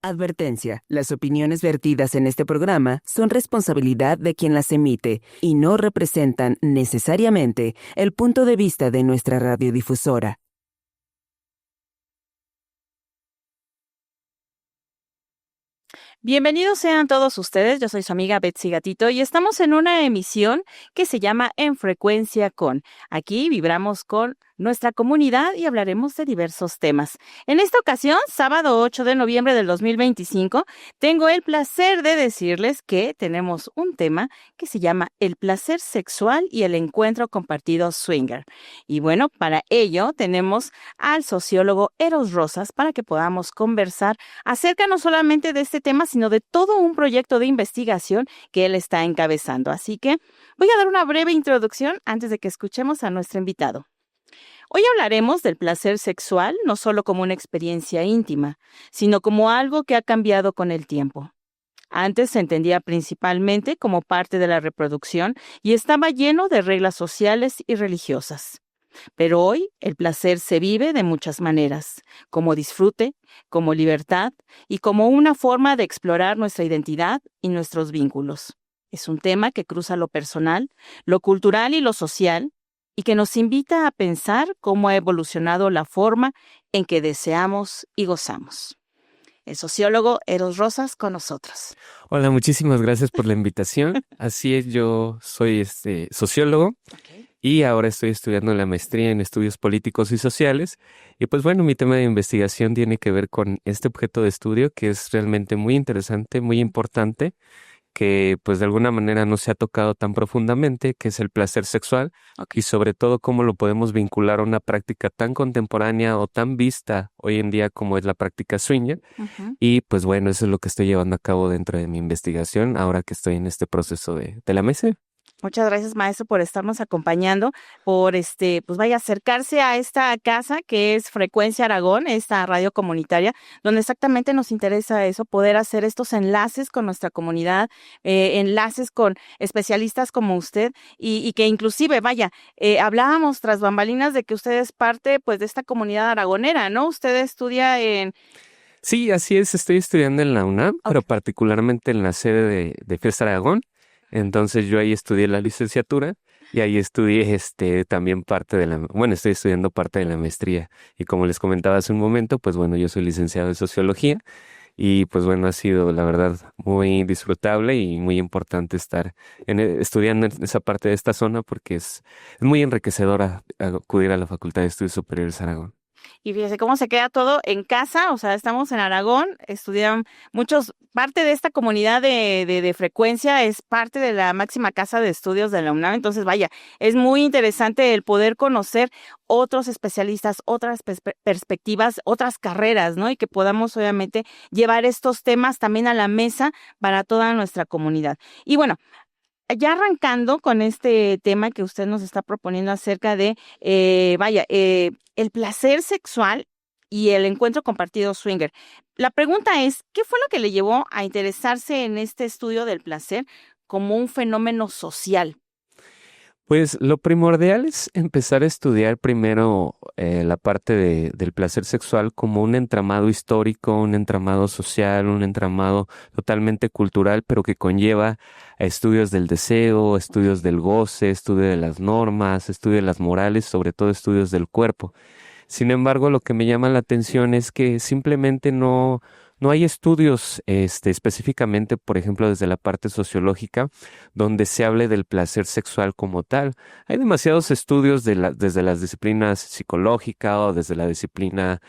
Advertencia: las opiniones vertidas en este programa son responsabilidad de quien las emite y no representan necesariamente el punto de vista de nuestra radiodifusora. Bienvenidos sean todos ustedes, yo soy su amiga Betsy Gatito y estamos en una emisión que se llama En Frecuencia Con. Aquí vibramos con nuestra comunidad y hablaremos de diversos temas. En esta ocasión, sábado 8 de noviembre del 2025, tengo el placer de decirles que tenemos un tema que se llama el placer sexual y el encuentro compartido swinger. Y bueno, para ello tenemos al sociólogo Eros Rosas para que podamos conversar acerca no solamente de este tema, sino de todo un proyecto de investigación que él está encabezando. Así que voy a dar una breve introducción antes de que escuchemos a nuestro invitado. Hoy hablaremos del placer sexual no solo como una experiencia íntima, sino como algo que ha cambiado con el tiempo. Antes se entendía principalmente como parte de la reproducción y estaba lleno de reglas sociales y religiosas. Pero hoy el placer se vive de muchas maneras, como disfrute, como libertad y como una forma de explorar nuestra identidad y nuestros vínculos. Es un tema que cruza lo personal, lo cultural y lo social, y que nos invita a pensar cómo ha evolucionado la forma en que deseamos y gozamos. El sociólogo Eros Rosas con nosotros. Hola, muchísimas gracias por la invitación. Así es, yo soy sociólogo. Y ahora estoy estudiando la maestría en estudios políticos y sociales. Y pues bueno, mi tema de investigación tiene que ver con este objeto de estudio que es realmente muy interesante, muy importante, que pues de alguna manera no se ha tocado tan profundamente, que es el placer sexual, y sobre todo cómo lo podemos vincular a una práctica tan contemporánea o tan vista hoy en día como es la práctica swinger. Y pues bueno, eso es lo que estoy llevando a cabo dentro de mi investigación ahora que estoy en este proceso de la maestría. Muchas gracias, maestro, por estarnos acompañando, por pues vaya a acercarse a esta casa que es Frecuencia Aragón, esta radio comunitaria, donde exactamente nos interesa eso, poder hacer estos enlaces con nuestra comunidad, enlaces con especialistas como usted y que inclusive, vaya, hablábamos tras bambalinas de que usted es parte pues de esta comunidad aragonera, ¿no? Usted estudia en... Sí, así es, estoy estudiando en la UNAM, pero particularmente en la sede de FES Aragón. Entonces yo ahí estudié la licenciatura y ahí estudié también estoy estudiando parte de la maestría. Y como les comentaba hace un momento, pues bueno, yo soy licenciado en sociología y pues bueno, ha sido la verdad muy disfrutable y muy importante estar estudiando en esa parte de esta zona porque es muy enriquecedora acudir a la Facultad de Estudios Superiores Aragón. Y fíjese cómo se queda todo en casa, o sea, estamos en Aragón, estudian muchos, parte de esta comunidad de frecuencia es parte de la máxima casa de estudios de la UNAM, entonces vaya, es muy interesante el poder conocer otros especialistas, otras perspectivas, otras carreras, ¿no? Y que podamos obviamente llevar estos temas también a la mesa para toda nuestra comunidad. Y bueno, ya arrancando con este tema que usted nos está proponiendo acerca de, el placer sexual y el encuentro compartido swinger. La pregunta es, ¿qué fue lo que le llevó a interesarse en este estudio del placer como un fenómeno social? Pues lo primordial es empezar a estudiar primero la parte del placer sexual como un entramado histórico, un entramado social, un entramado totalmente cultural, pero que conlleva a estudios del deseo, estudios del goce, estudio de las normas, estudio de las morales, sobre todo estudios del cuerpo. Sin embargo, lo que me llama la atención es que simplemente no hay estudios específicamente, por ejemplo, desde la parte sociológica, donde se hable del placer sexual como tal. Hay demasiados estudios desde las disciplinas psicológica o desde la disciplina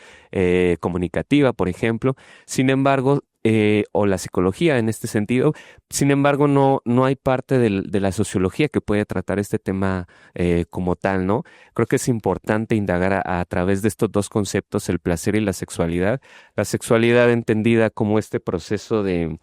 comunicativa, por ejemplo. Sin embargo, o la psicología en este sentido. Sin embargo, no hay parte de la sociología que puede tratar este tema como tal, ¿no? Creo que es importante indagar a través de estos dos conceptos, el placer y la sexualidad. La sexualidad entendida como este proceso de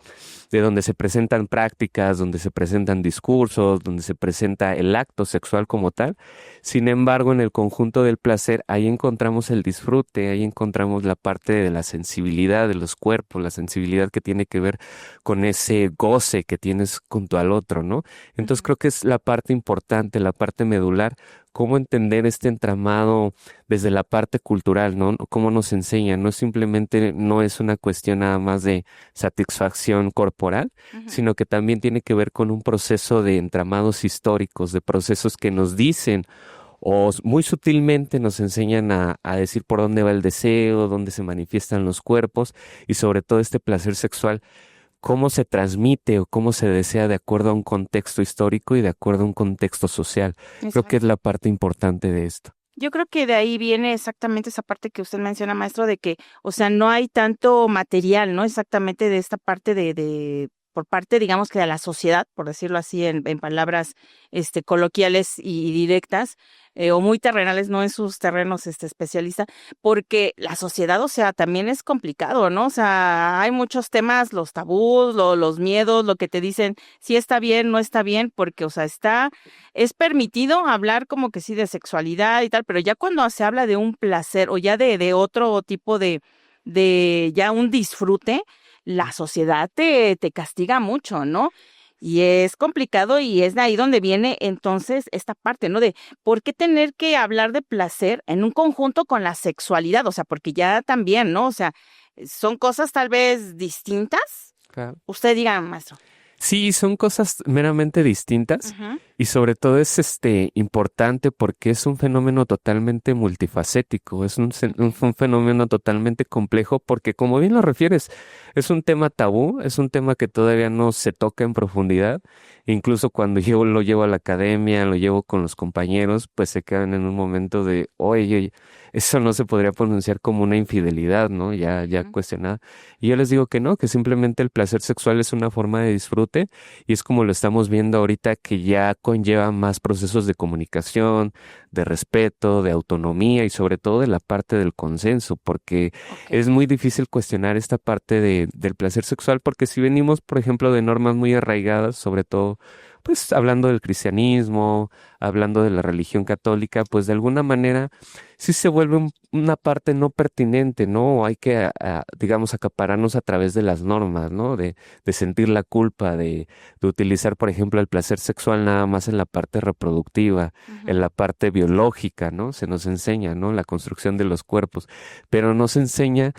donde se presentan prácticas, donde se presentan discursos, donde se presenta el acto sexual como tal. Sin embargo, en el conjunto del placer, ahí encontramos el disfrute, ahí encontramos la parte de la sensibilidad de los cuerpos, la sensibilidad sensibilidad que tiene que ver con ese goce que tienes junto al otro, ¿no? Entonces creo que es la parte importante, la parte medular, cómo entender este entramado desde la parte cultural, ¿no? Cómo nos enseñan, no simplemente, no es una cuestión nada más de satisfacción corporal, sino que también tiene que ver con un proceso de entramados históricos, de procesos que nos dicen o muy sutilmente nos enseñan a decir por dónde va el deseo, dónde se manifiestan los cuerpos y sobre todo este placer sexual, cómo se transmite o cómo se desea de acuerdo a un contexto histórico y de acuerdo a un contexto social. Creo que es la parte importante de esto. Yo creo que de ahí viene exactamente esa parte que usted menciona, maestro, de que, o sea, no hay tanto material, ¿no? Exactamente de esta parte por parte, digamos que de la sociedad, por decirlo así, en palabras coloquiales y directas, o muy terrenales, no en sus terrenos especialista, porque la sociedad, o sea, también es complicado, ¿no? O sea, hay muchos temas, los tabús, los miedos, lo que te dicen, si está bien, no está bien, porque, o sea, es permitido hablar como que sí de sexualidad y tal, pero ya cuando se habla de un placer o ya de otro tipo de ya un disfrute, la sociedad te castiga mucho, ¿no? Y es complicado y es de ahí donde viene entonces esta parte, ¿no? De por qué tener que hablar de placer en un conjunto con la sexualidad, o sea, porque ya también, ¿no? O sea, son cosas tal vez distintas. Claro. Usted diga, maestro. Sí, son cosas meramente distintas y sobre todo es importante porque es un fenómeno totalmente multifacético, es un fenómeno totalmente complejo porque como bien lo refieres, es un tema tabú, es un tema que todavía no se toca en profundidad, incluso cuando yo lo llevo a la academia, lo llevo con los compañeros, pues se quedan en un momento de, oye, eso no se podría pronunciar como una infidelidad, ¿no? Ya cuestionada. Y yo les digo que no, que simplemente el placer sexual es una forma de disfrute y es como lo estamos viendo ahorita que ya conlleva más procesos de comunicación, de respeto, de autonomía y sobre todo de la parte del consenso, porque es muy difícil cuestionar esta parte del placer sexual porque si venimos, por ejemplo, de normas muy arraigadas, sobre todo pues hablando del cristianismo, hablando de la religión católica, pues de alguna manera sí se vuelve una parte no pertinente, ¿no? Hay que, digamos, acapararnos a través de las normas, ¿no? De sentir la culpa, de utilizar, por ejemplo, el placer sexual nada más en la parte reproductiva, en la parte biológica, ¿no? Se nos enseña, ¿no? La construcción de los cuerpos, pero no se enseña,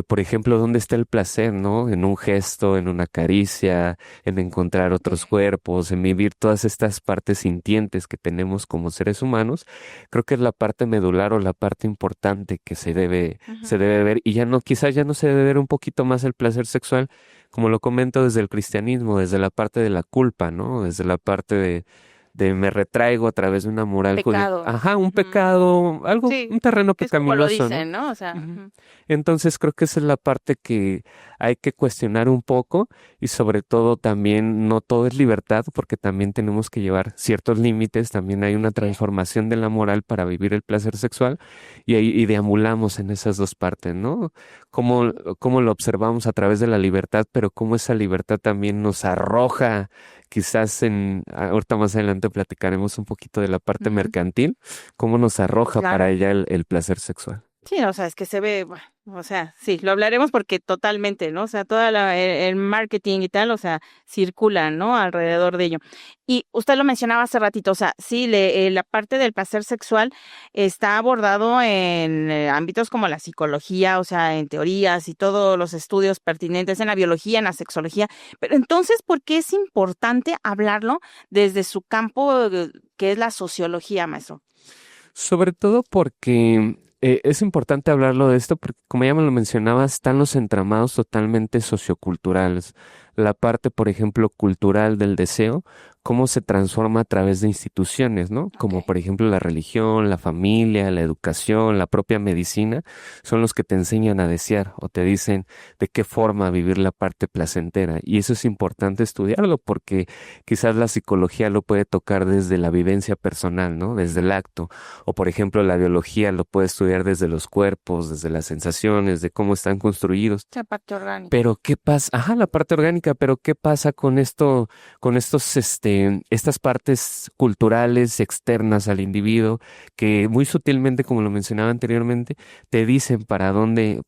por ejemplo, dónde está el placer, ¿no? En un gesto, en una caricia, en encontrar otros cuerpos, en vivir todas estas partes sintientes que tenemos como seres humanos. Creo que es la parte medular o la parte importante que se debe ver y quizás ya no se debe ver un poquito más el placer sexual, como lo comento desde el cristianismo, desde la parte de la culpa, ¿no? Desde la parte de me retraigo a través de una moral pecado. un pecado, algo, sí, un terreno pecaminoso, es como lo dicen, ¿no? O sea, Entonces creo que esa es la parte que hay que cuestionar un poco y sobre todo también no todo es libertad porque también tenemos que llevar ciertos límites, también hay una transformación de la moral para vivir el placer sexual y deambulamos en esas dos partes, ¿no? Cómo lo observamos a través de la libertad, pero cómo esa libertad también nos arroja. Quizás ahorita más adelante platicaremos un poquito de la parte mercantil, cómo nos arroja para ella el placer sexual. Sí, o sea, es que se ve, bueno, o sea, sí, lo hablaremos porque totalmente, ¿no? O sea, el marketing y tal, o sea, circula, ¿no? Alrededor de ello. Y usted lo mencionaba hace ratito, o sea, sí, la parte del placer sexual está abordado en ámbitos como la psicología, o sea, en teorías y todos los estudios pertinentes en la biología, en la sexología. Pero entonces, ¿por qué es importante hablarlo desde su campo, que es la sociología, maestro? Sobre todo porque es importante hablarlo de esto porque, como ya me lo mencionaba, están los entramados totalmente socioculturales. La parte, por ejemplo, cultural del deseo, cómo se transforma a través de instituciones, ¿no? Como por ejemplo la religión, la familia, la educación, la propia medicina, son los que te enseñan a desear o te dicen de qué forma vivir la parte placentera. Y eso es importante estudiarlo porque quizás la psicología lo puede tocar desde la vivencia personal, ¿no? Desde el acto. O por ejemplo la biología lo puede estudiar desde los cuerpos, desde las sensaciones, de cómo están construidos. La parte orgánica. Pero ¿qué pasa? La parte orgánica, pero ¿qué pasa con estos estas partes culturales externas al individuo que muy sutilmente, como lo mencionaba anteriormente, te dicen para dónde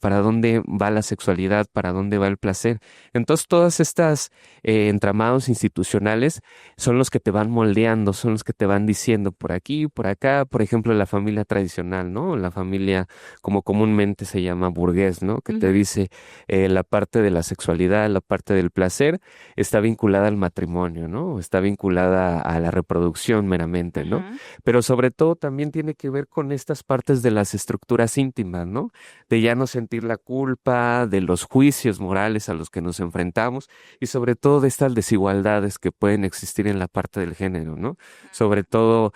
va la sexualidad, para dónde va el placer. Entonces, todas estas entramados institucionales son los que te van moldeando, son los que te van diciendo por aquí, por acá, por ejemplo, la familia tradicional, ¿no? La familia como comúnmente se llama burgués, ¿no? Que te dice la parte de la sexualidad, la parte del placer está vinculada al matrimonio, ¿no? Está vinculada a la reproducción meramente, ¿no? Pero sobre todo también tiene que ver con estas partes de las estructuras íntimas, ¿no? De ya no sentir la culpa, de los juicios morales a los que nos enfrentamos y sobre todo de estas desigualdades que pueden existir en la parte del género, ¿no? Sobre todo,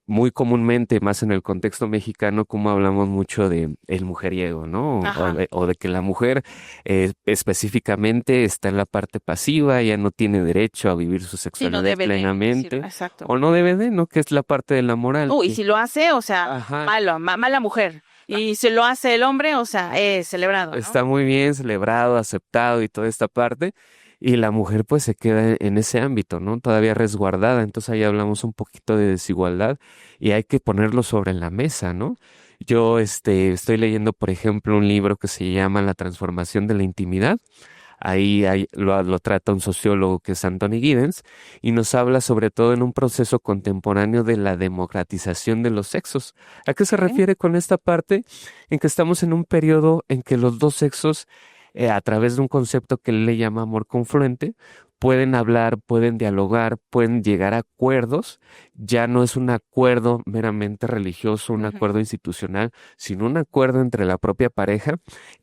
muy comúnmente, más en el contexto mexicano, como hablamos mucho de el mujeriego, ¿no? O de que la mujer específicamente está en la parte pasiva, ya no tiene derecho a vivir su sexualidad plenamente. Exacto. O no debe de, ¿no? Que es la parte de la moral. Y si lo hace, o sea, mala mujer. Y si lo hace el hombre, o sea, es celebrado, ¿no? Está muy bien celebrado, aceptado y toda esta parte. Y la mujer pues se queda en ese ámbito, ¿no? Todavía resguardada. Entonces ahí hablamos un poquito de desigualdad y hay que ponerlo sobre la mesa, ¿no? Yo estoy leyendo, por ejemplo, un libro que se llama La transformación de la intimidad. Ahí lo trata un sociólogo que es Anthony Giddens y nos habla sobre todo en un proceso contemporáneo de la democratización de los sexos. ¿A qué se refiere con esta parte? En que estamos en un periodo en que los dos sexos, a través de un concepto que él le llama amor confluente, pueden hablar, pueden dialogar, pueden llegar a acuerdos. Ya no es un acuerdo meramente religioso, un acuerdo institucional, sino un acuerdo entre la propia pareja,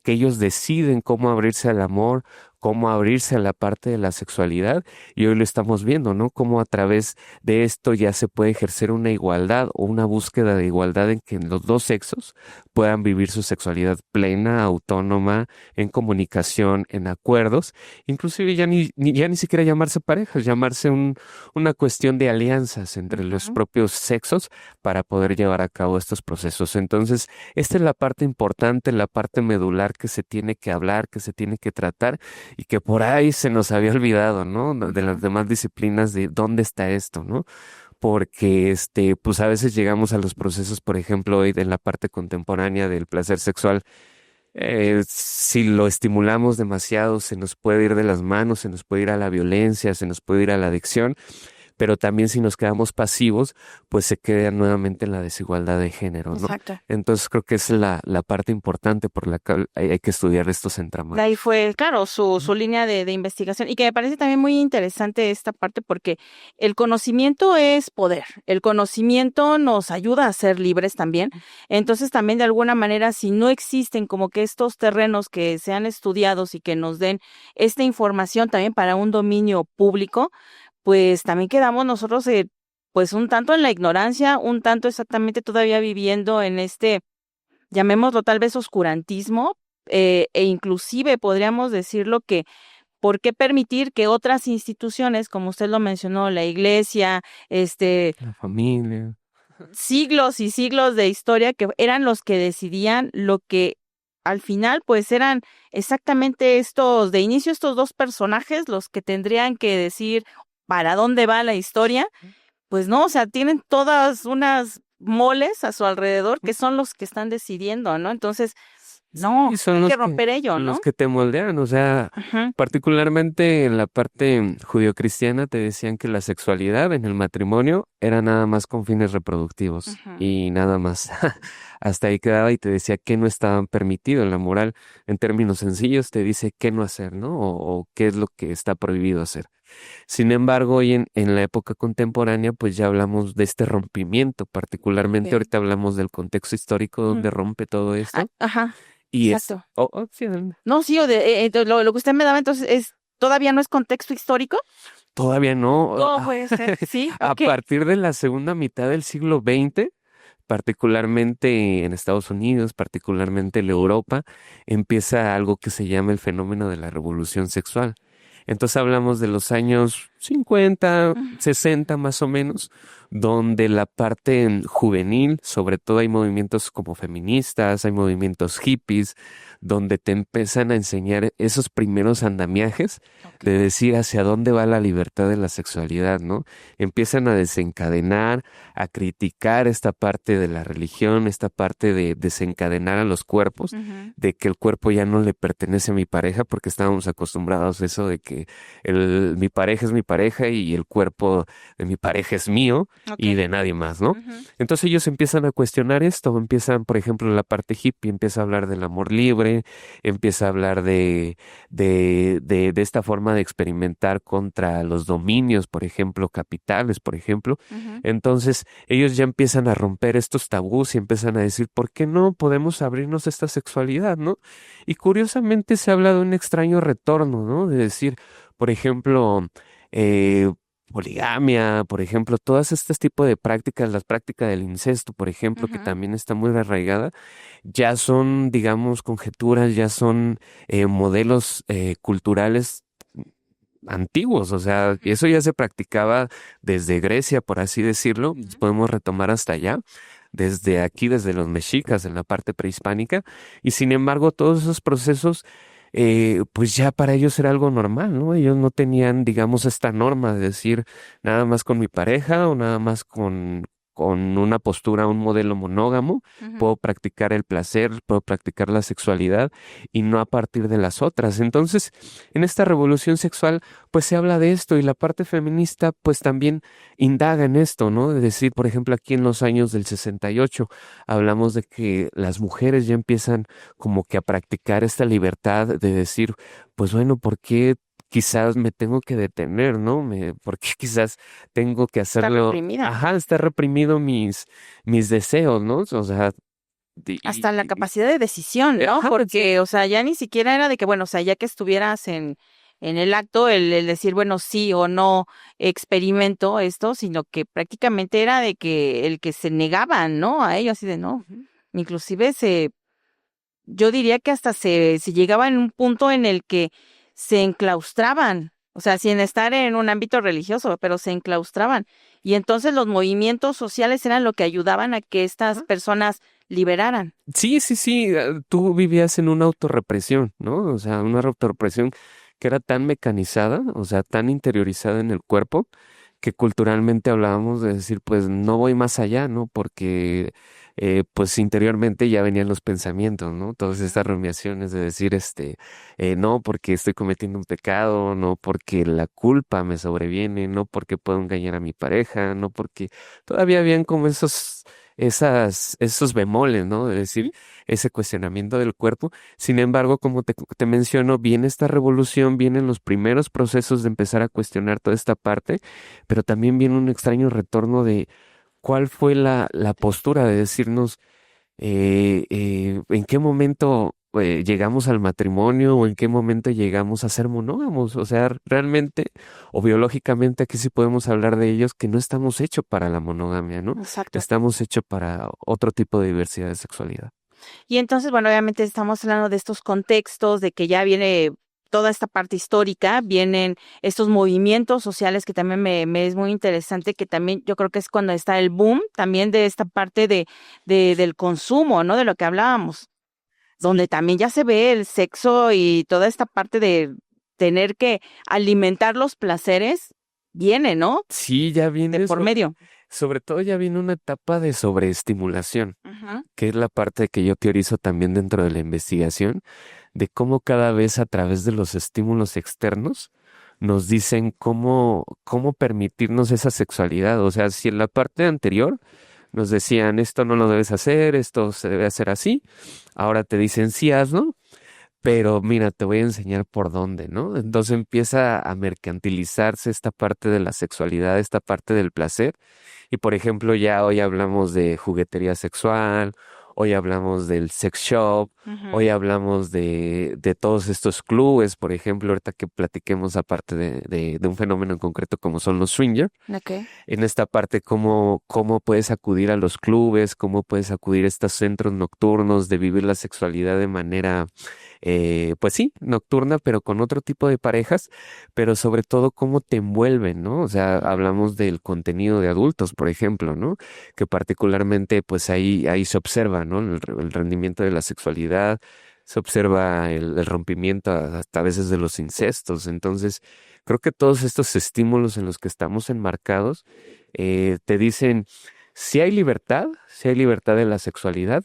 que ellos deciden cómo abrirse al amor, cómo abrirse a la parte de la sexualidad, y hoy lo estamos viendo, ¿no? Cómo a través de esto ya se puede ejercer una igualdad o una búsqueda de igualdad en que los dos sexos puedan vivir su sexualidad plena, autónoma, en comunicación, en acuerdos, inclusive ya ni siquiera llamarse parejas, llamarse una cuestión de alianzas entre los propios sexos para poder llevar a cabo estos procesos. Entonces, esta es la parte importante, la parte medular que se tiene que hablar, que se tiene que tratar, y que por ahí se nos había olvidado, ¿no? De las demás disciplinas, de dónde está esto, ¿no? Porque pues a veces llegamos a los procesos, por ejemplo, hoy en la parte contemporánea del placer sexual, si lo estimulamos demasiado, se nos puede ir de las manos, se nos puede ir a la violencia, se nos puede ir a la adicción. Pero también si nos quedamos pasivos, pues se queda nuevamente en la desigualdad de género, ¿no? Exacto. Entonces creo que esa es la parte importante por la que hay que estudiar estos entramados. De ahí fue, claro, su línea de investigación, y que me parece también muy interesante esta parte porque el conocimiento es poder, el conocimiento nos ayuda a ser libres también. Entonces también de alguna manera, si no existen como que estos terrenos que sean estudiados y que nos den esta información también para un dominio público, pues también quedamos nosotros pues un tanto en la ignorancia, un tanto exactamente todavía viviendo en llamémoslo tal vez oscurantismo, e inclusive podríamos decirlo que ¿por qué permitir que otras instituciones, como usted lo mencionó, la iglesia, la familia, siglos y siglos de historia, que eran los que decidían lo que al final pues eran exactamente estos dos personajes los que tendrían que decir para dónde va la historia? Pues no, o sea, tienen todas unas moles a su alrededor que son los que están decidiendo, ¿no? Entonces, no, hay que romper ello, ¿no? Los que te moldean, o sea, particularmente en la parte judio-cristiana te decían que la sexualidad en el matrimonio era nada más con fines reproductivos y nada más. Hasta ahí quedaba y te decía que no estaban permitido en la moral. En términos sencillos te dice qué no hacer, ¿no? O qué es lo que está prohibido hacer. Sin embargo, hoy en la época contemporánea, pues ya hablamos de este rompimiento, particularmente ahorita hablamos del contexto histórico donde rompe todo esto. Y exacto. Sí, no, sí, lo que usted me daba entonces ¿todavía no es contexto histórico? Todavía no. ¿Cómo puede ser? Sí. A partir de la segunda mitad del siglo XX, particularmente en Estados Unidos, particularmente en Europa, empieza algo que se llama el fenómeno de la revolución sexual. Entonces hablamos de los años 50, Ujú. 60 más o menos, donde la parte juvenil, sobre todo hay movimientos como feministas, hay movimientos hippies, donde te empiezan a enseñar esos primeros andamiajes Ok. de decir hacia dónde va la libertad de la sexualidad, ¿no? Empiezan a desencadenar, a criticar esta parte de la religión, esta parte de desencadenar a los cuerpos, Ujú. de que el cuerpo ya no le pertenece a mi pareja, porque estábamos acostumbrados a eso de que mi pareja es mi pareja y el cuerpo de mi pareja es mío Ok. y de nadie más, ¿no? Ujú. Entonces ellos empiezan a cuestionar esto, empiezan, por ejemplo, la parte hippie, empieza a hablar del amor libre, empieza a hablar de esta forma de experimentar contra los dominios, por ejemplo, capitales, por ejemplo. Ujú. Entonces ellos ya empiezan a romper estos tabús y empiezan a decir, ¿por qué no podemos abrirnos a esta sexualidad, ¿no? Y curiosamente se habla de un extraño retorno, ¿no? De decir, por ejemplo, eh, poligamia, por ejemplo, todas estas tipos de prácticas, la práctica del incesto, por ejemplo, que Ujú. también está muy arraigada, ya son, digamos, conjeturas, ya son modelos culturales antiguos, o sea, y eso ya se practicaba desde Grecia, por así decirlo, Ujú. podemos retomar hasta allá, desde aquí, desde los mexicas, en la parte prehispánica, y sin embargo, todos esos procesos, pues ya para ellos era algo normal, ¿no? Ellos no tenían, digamos, esta norma de decir nada más con mi pareja o nada más con una postura, un modelo monógamo, Ujú. puedo practicar el placer, puedo practicar la sexualidad y no a partir de las otras. Entonces, en esta revolución sexual, pues se habla de esto y la parte feminista, pues también indaga en esto, ¿no? De decir, por ejemplo, aquí en los años del 68, hablamos de que las mujeres ya empiezan como que a practicar esta libertad de decir, pues bueno, ¿por qué quizás me tengo que detener, ¿no? ¿Por qué quizás tengo que Está hacerlo? reprimida. Ajá, está reprimido mis deseos, ¿no? O sea, Hasta la capacidad de decisión, ¿no? ajá, sí. Porque, o sea, ya ni siquiera era de que, bueno, o sea, ya que estuvieras en el acto, el decir, bueno, sí o no experimento esto, sino que prácticamente era de que el que se negaban, ¿no? A ello, así de no. Ujú. Inclusive yo diría que hasta se llegaba en un punto en el que se enclaustraban, o sea, sin estar en un ámbito religioso, pero se enclaustraban. Y entonces los movimientos sociales eran lo que ayudaban a que estas Ajá. personas liberaran. Sí, sí, sí, tú vivías en una autorrepresión, ¿no? O sea, una autorrepresión que era tan mecanizada, o sea, tan interiorizada en el cuerpo, que culturalmente hablábamos de decir, pues no voy más allá, ¿no? Porque pues interiormente ya venían los pensamientos, ¿no? Todas estas rumiaciones de decir, no porque estoy cometiendo un pecado, no porque la culpa me sobreviene, no porque puedo engañar a mi pareja, no porque todavía habían como esos bemoles, ¿no? De decir, ese cuestionamiento del cuerpo. Sin embargo, como te menciono, viene esta revolución, vienen los primeros procesos de empezar a cuestionar toda esta parte, pero también viene un extraño retorno de cuál fue la postura de decirnos en qué momento llegamos al matrimonio o en qué momento llegamos a ser monógamos. O sea, realmente o biológicamente aquí sí podemos hablar de ellos que no estamos hechos para la monogamia, ¿no? Exacto. Estamos hechos para otro tipo de diversidad de sexualidad. Y entonces, bueno, obviamente estamos hablando de estos contextos, de que ya viene toda esta parte histórica, vienen estos movimientos sociales que también me es muy interesante, que también yo creo que es cuando está el boom también de esta parte del consumo, ¿no? De lo que hablábamos, donde también ya se ve el sexo y toda esta parte de tener que alimentar los placeres, viene, ¿no? Sí, ya De viene por eso. medio. Sobre todo ya viene una etapa de sobreestimulación, Ajá. que es la parte que yo teorizo también dentro de la investigación, de cómo cada vez a través de los estímulos externos nos dicen cómo permitirnos esa sexualidad. O sea, si en la parte anterior nos decían esto no lo debes hacer, esto se debe hacer así, ahora te dicen sí hazlo, pero mira, te voy a enseñar por dónde, ¿no? Entonces empieza a mercantilizarse esta parte de la sexualidad, esta parte del placer. Y por ejemplo, ya hoy hablamos de juguetería sexual, hoy hablamos del sex shop, hoy Ujú. hablamos de todos estos clubes, por ejemplo, ahorita que platiquemos aparte de un fenómeno en concreto como son los swingers, Ok. en esta parte cómo puedes acudir a los clubes, cómo puedes acudir a estos centros nocturnos de vivir la sexualidad de manera pues sí, nocturna, pero con otro tipo de parejas, pero sobre todo cómo te envuelven, ¿no? O sea, hablamos del contenido de adultos, por ejemplo, ¿no? Que particularmente, pues ahí se observa, ¿no? El rendimiento de la sexualidad, se observa el rompimiento hasta a veces de los incestos. Entonces, creo que todos estos estímulos en los que estamos enmarcados te dicen, si hay libertad de la sexualidad,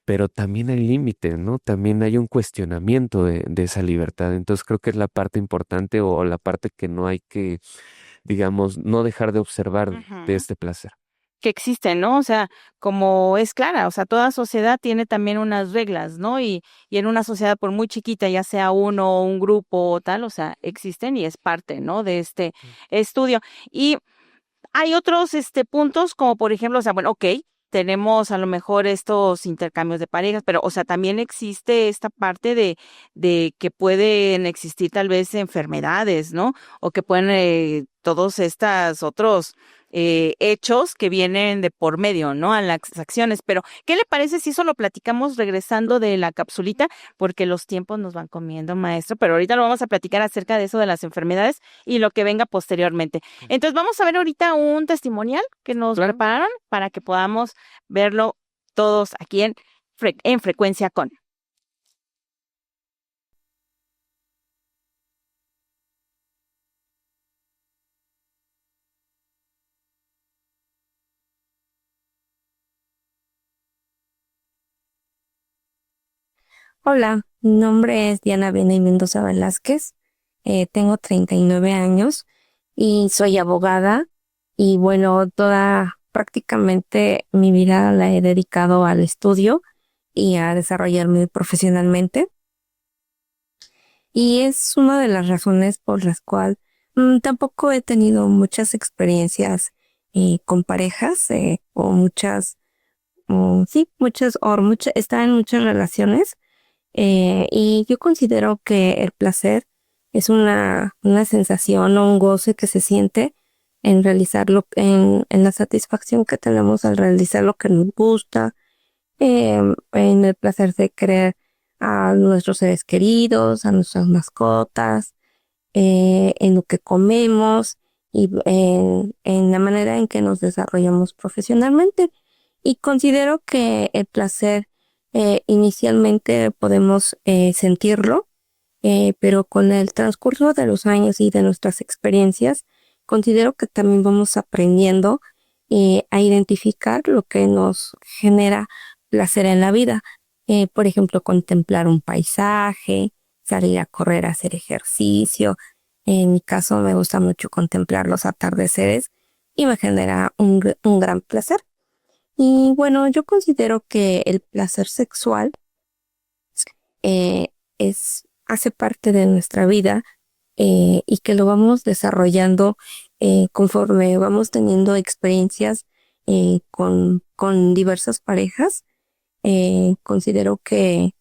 pero también hay límites, ¿no? También hay un cuestionamiento de esa libertad. Entonces creo que es la parte importante o la parte que no hay que, digamos, no dejar de observar de Ujú. este placer. Que existen, ¿no? O sea, como es clara, o sea, toda sociedad tiene también unas reglas, ¿no? Y en una sociedad por muy chiquita, ya sea uno, un grupo o tal, o sea, existen y es parte, ¿no? De este estudio. Y hay otros, puntos, como por ejemplo, o sea, bueno, okey, tenemos a lo mejor estos intercambios de parejas, pero, o sea, también existe esta parte de que pueden existir tal vez enfermedades, ¿no? O que pueden, todos estas otros, hechos que vienen de por medio, ¿no? A las acciones. Pero, ¿qué le parece si eso lo platicamos regresando de la capsulita? Porque los tiempos nos van comiendo, maestro, pero ahorita lo vamos a platicar acerca de eso de las enfermedades y lo que venga posteriormente. Entonces vamos a ver ahorita un testimonial que nos Claro. prepararon para que podamos verlo todos aquí en Frecuencia con. Hola, mi nombre es Diana Vianey Mendoza Velázquez, tengo 39 años y soy abogada y bueno, toda prácticamente mi vida la he dedicado al estudio y a desarrollarme profesionalmente y es una de las razones por las cuales tampoco he tenido muchas experiencias con parejas o muchas, sí, muchas, o muchas, estar en muchas relaciones. Y yo considero que el placer es una sensación o un goce que se siente en realizarlo, en la satisfacción que tenemos al realizar lo que nos gusta, en el placer de querer a nuestros seres queridos, a nuestras mascotas, en lo que comemos y en la manera en que nos desarrollamos profesionalmente. Y considero que el placer inicialmente podemos sentirlo, pero con el transcurso de los años y de nuestras experiencias, considero que también vamos aprendiendo a identificar lo que nos genera placer en la vida. Por ejemplo, contemplar un paisaje, salir a correr, a hacer ejercicio. En mi caso me gusta mucho contemplar los atardeceres y me genera un gran placer. Y bueno, yo considero que el placer sexual eh, hace parte de nuestra vida y que lo vamos desarrollando conforme vamos teniendo experiencias con diversas parejas. Considero que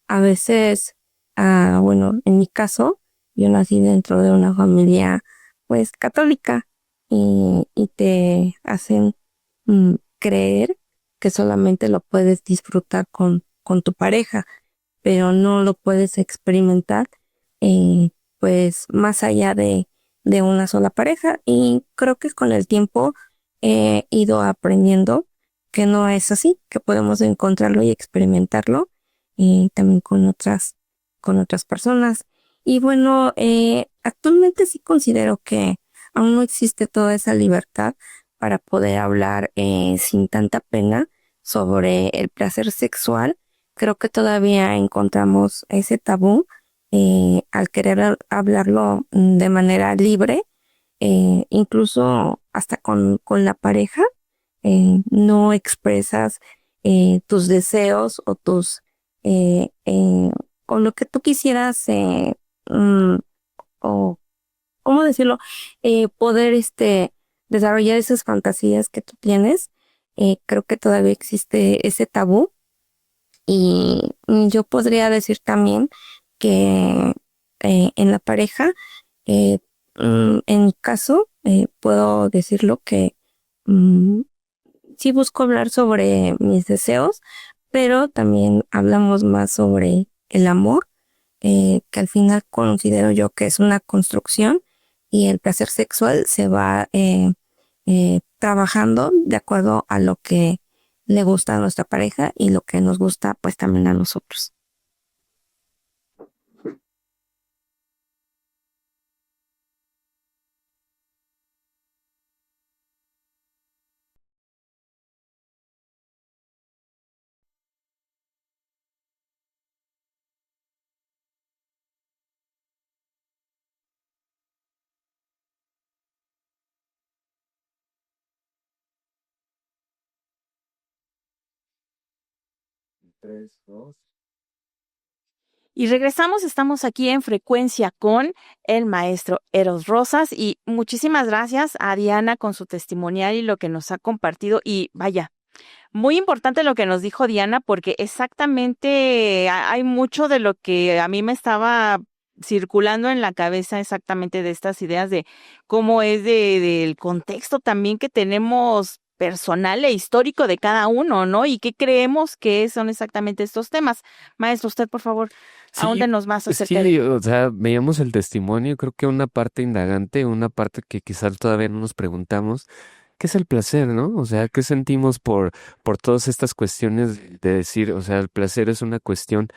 a veces, bueno, en mi caso, yo nací dentro de una familia pues católica y te hacen creer que solamente lo puedes disfrutar con tu pareja, pero no lo puedes experimentar pues más allá de una sola pareja. Y creo que con el tiempo he ido aprendiendo que no es así, que podemos encontrarlo y experimentarlo también con otras personas. Y bueno, actualmente sí considero que aún no existe toda esa libertad para poder hablar sin tanta pena sobre el placer sexual. Creo que todavía encontramos ese tabú al querer hablarlo de manera libre, incluso hasta con la pareja, no expresas tus deseos o o lo que tú quisieras, mm, o, ¿cómo decirlo? Poder, desarrollar esas fantasías que tú tienes. Creo que todavía existe ese tabú y yo podría decir también que en la pareja, eh, en mi caso, puedo decirlo que mm, sí busco hablar sobre mis deseos, pero también hablamos más sobre el amor que al final considero yo que es una construcción y el placer sexual se va trabajando de acuerdo a lo que le gusta a nuestra pareja y lo que nos gusta pues también a nosotros. Y regresamos, estamos aquí en Frecuencia con el maestro Eros Rosas y muchísimas gracias a Diana con su testimonial y lo que nos ha compartido. Y vaya, muy importante lo que nos dijo Diana, porque exactamente hay mucho de lo que a mí me estaba circulando en la cabeza exactamente de estas ideas de cómo es del contexto también que tenemos personal e histórico de cada uno, ¿no? Y qué creemos que son exactamente estos temas. Maestro, usted, por favor, Sí, ahóndenos más acerca sí, de... o sea, veíamos el testimonio, creo que una parte indagante, una parte que quizás todavía no nos preguntamos, ¿qué es el placer, no? O sea, ¿qué sentimos por todas estas cuestiones de decir, o sea, el placer es una cuestión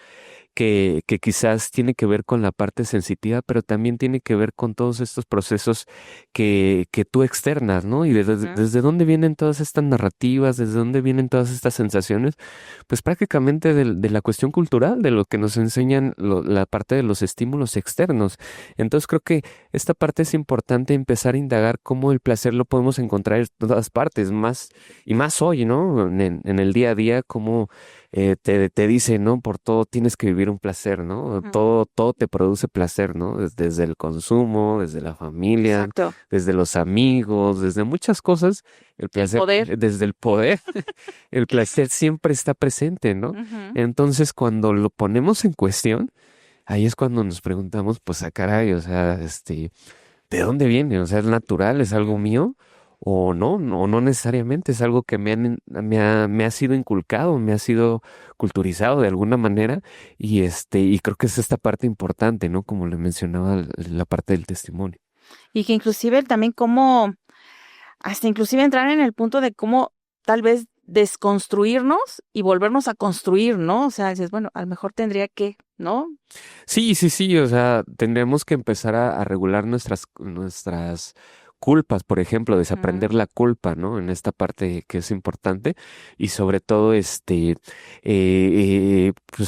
que quizás tiene que ver con la parte sensitiva, pero también tiene que ver con todos estos procesos que tú externas, ¿no? Y desde dónde vienen todas estas narrativas, desde dónde vienen todas estas sensaciones, pues prácticamente de la cuestión cultural, de lo que nos enseñan la parte de los estímulos externos. Entonces creo que esta parte es importante empezar a indagar cómo el placer lo podemos encontrar en todas partes, más y más hoy, ¿no? En el día a día, cómo te dice, ¿no? Por todo tienes que vivir un placer, ¿no? Todo te produce placer, ¿no? Desde el consumo, desde la familia, Exacto. desde los amigos, desde muchas cosas, el placer, Poder. desde el poder, el placer siempre está presente, ¿no? Entonces, cuando lo ponemos en cuestión, ahí es cuando nos preguntamos, pues, caray, o sea, ¿de dónde viene? O sea, ¿es natural? ¿Es algo mío? O no necesariamente, es algo que me ha sido inculcado, me ha sido culturizado de alguna manera, y creo que es esta parte importante, ¿no? Como le mencionaba la parte del testimonio. Y que inclusive también cómo, hasta inclusive entrar en el punto de cómo tal vez desconstruirnos y volvernos a construir, ¿no? O sea, dices, bueno, a lo mejor tendría que, ¿no? Sí, o sea, tendremos que empezar a regular nuestras culpas, por ejemplo, desaprender la culpa, ¿no? En esta parte que es importante y sobre todo, pues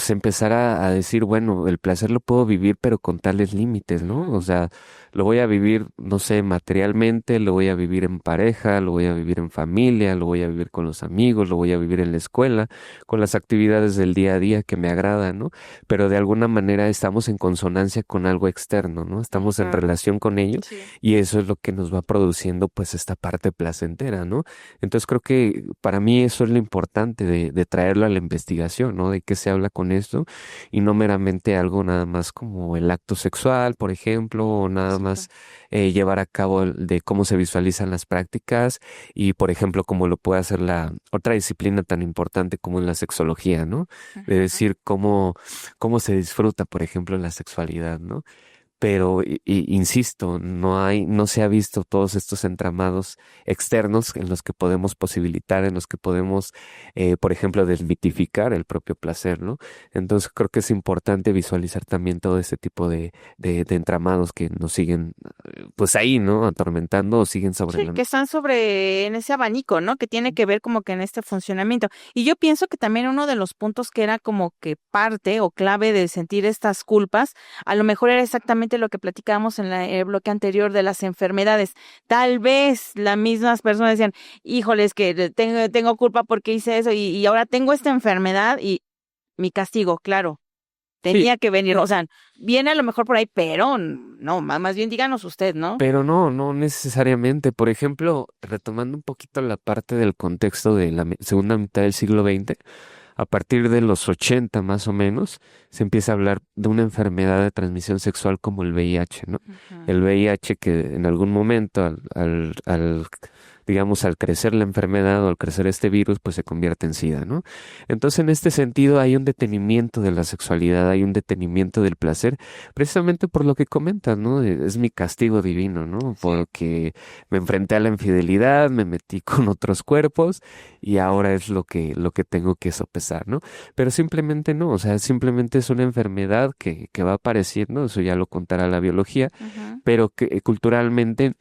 empezar a decir, bueno, el placer lo puedo vivir, pero con tales límites, ¿no? O sea, lo voy a vivir, no sé, materialmente, lo voy a vivir en pareja, lo voy a vivir en familia, lo voy a vivir con los amigos, lo voy a vivir en la escuela, con las actividades del día a día que me agradan, ¿no? Pero de alguna manera estamos en consonancia con algo externo, ¿no? Estamos en relación con ello y eso es lo que nos va produciendo pues esta parte placentera, ¿no? Entonces creo que para mí eso es lo importante de traerlo a la investigación, ¿no? De qué se habla con esto y no meramente algo nada más como el acto sexual, por ejemplo, o nada más llevar a cabo de cómo se visualizan las prácticas y, por ejemplo, cómo lo puede hacer la otra disciplina tan importante como es la sexología, ¿no? De decir cómo se disfruta, por ejemplo, la sexualidad, ¿no? Pero, insisto, no se ha visto todos estos entramados externos en los que podemos posibilitar, en los que podemos, por ejemplo, desmitificar el propio placer, ¿no? Entonces creo que es importante visualizar también todo este tipo de entramados que nos siguen, pues ahí, ¿no? Atormentando o siguen sobre Sí, que están en ese abanico, ¿no? Que tiene que ver como que en este funcionamiento. Y yo pienso que también uno de los puntos que era como que parte o clave de sentir estas culpas, a lo mejor era exactamente lo que platicábamos en el bloque anterior de las enfermedades. Tal vez las mismas personas decían, híjoles, que tengo culpa porque hice eso y ahora tengo esta enfermedad y mi castigo, claro. Tenía que venir, o sea, viene a lo mejor por ahí, pero no, más bien díganos usted, ¿no? Pero no necesariamente. Por ejemplo, retomando un poquito la parte del contexto de la segunda mitad del siglo XX, a partir de los 80 más o menos, se empieza a hablar de una enfermedad de transmisión sexual como el VIH, ¿no? El VIH que en algún momento al digamos, al crecer la enfermedad o al crecer este virus, pues se convierte en SIDA, ¿no? Entonces, en este sentido, hay un detenimiento de la sexualidad, hay un detenimiento del placer, precisamente por lo que comentas, ¿no? Es mi castigo divino, ¿no? Porque me enfrenté a la infidelidad, me metí con otros cuerpos y ahora es lo que tengo que sopesar, ¿no? Pero simplemente no, o sea, simplemente es una enfermedad que va apareciendo, eso ya lo contará la biología, pero que culturalmente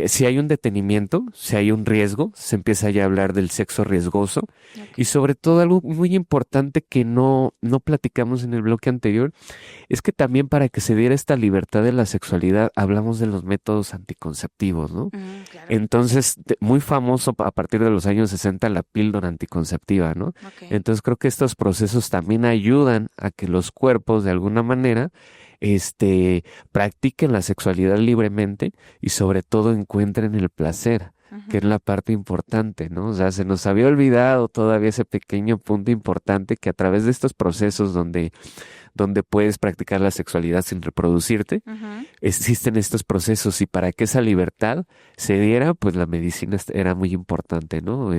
si hay un detenimiento, si hay un riesgo, se empieza ya a hablar del sexo riesgoso y sobre todo algo muy importante que no platicamos en el bloque anterior, es que también para que se diera esta libertad de la sexualidad hablamos de los métodos anticonceptivos, ¿no? Claro. Entonces, muy famoso a partir de los años 60 la píldora anticonceptiva, ¿no? Entonces creo que estos procesos también ayudan a que los cuerpos de alguna manera practiquen la sexualidad libremente y sobre todo encuentren el placer, que es la parte importante, ¿no? O sea, se nos había olvidado todavía ese pequeño punto importante que a través de estos procesos donde puedes practicar la sexualidad sin reproducirte, existen estos procesos y para que esa libertad se diera, pues la medicina era muy importante, ¿no?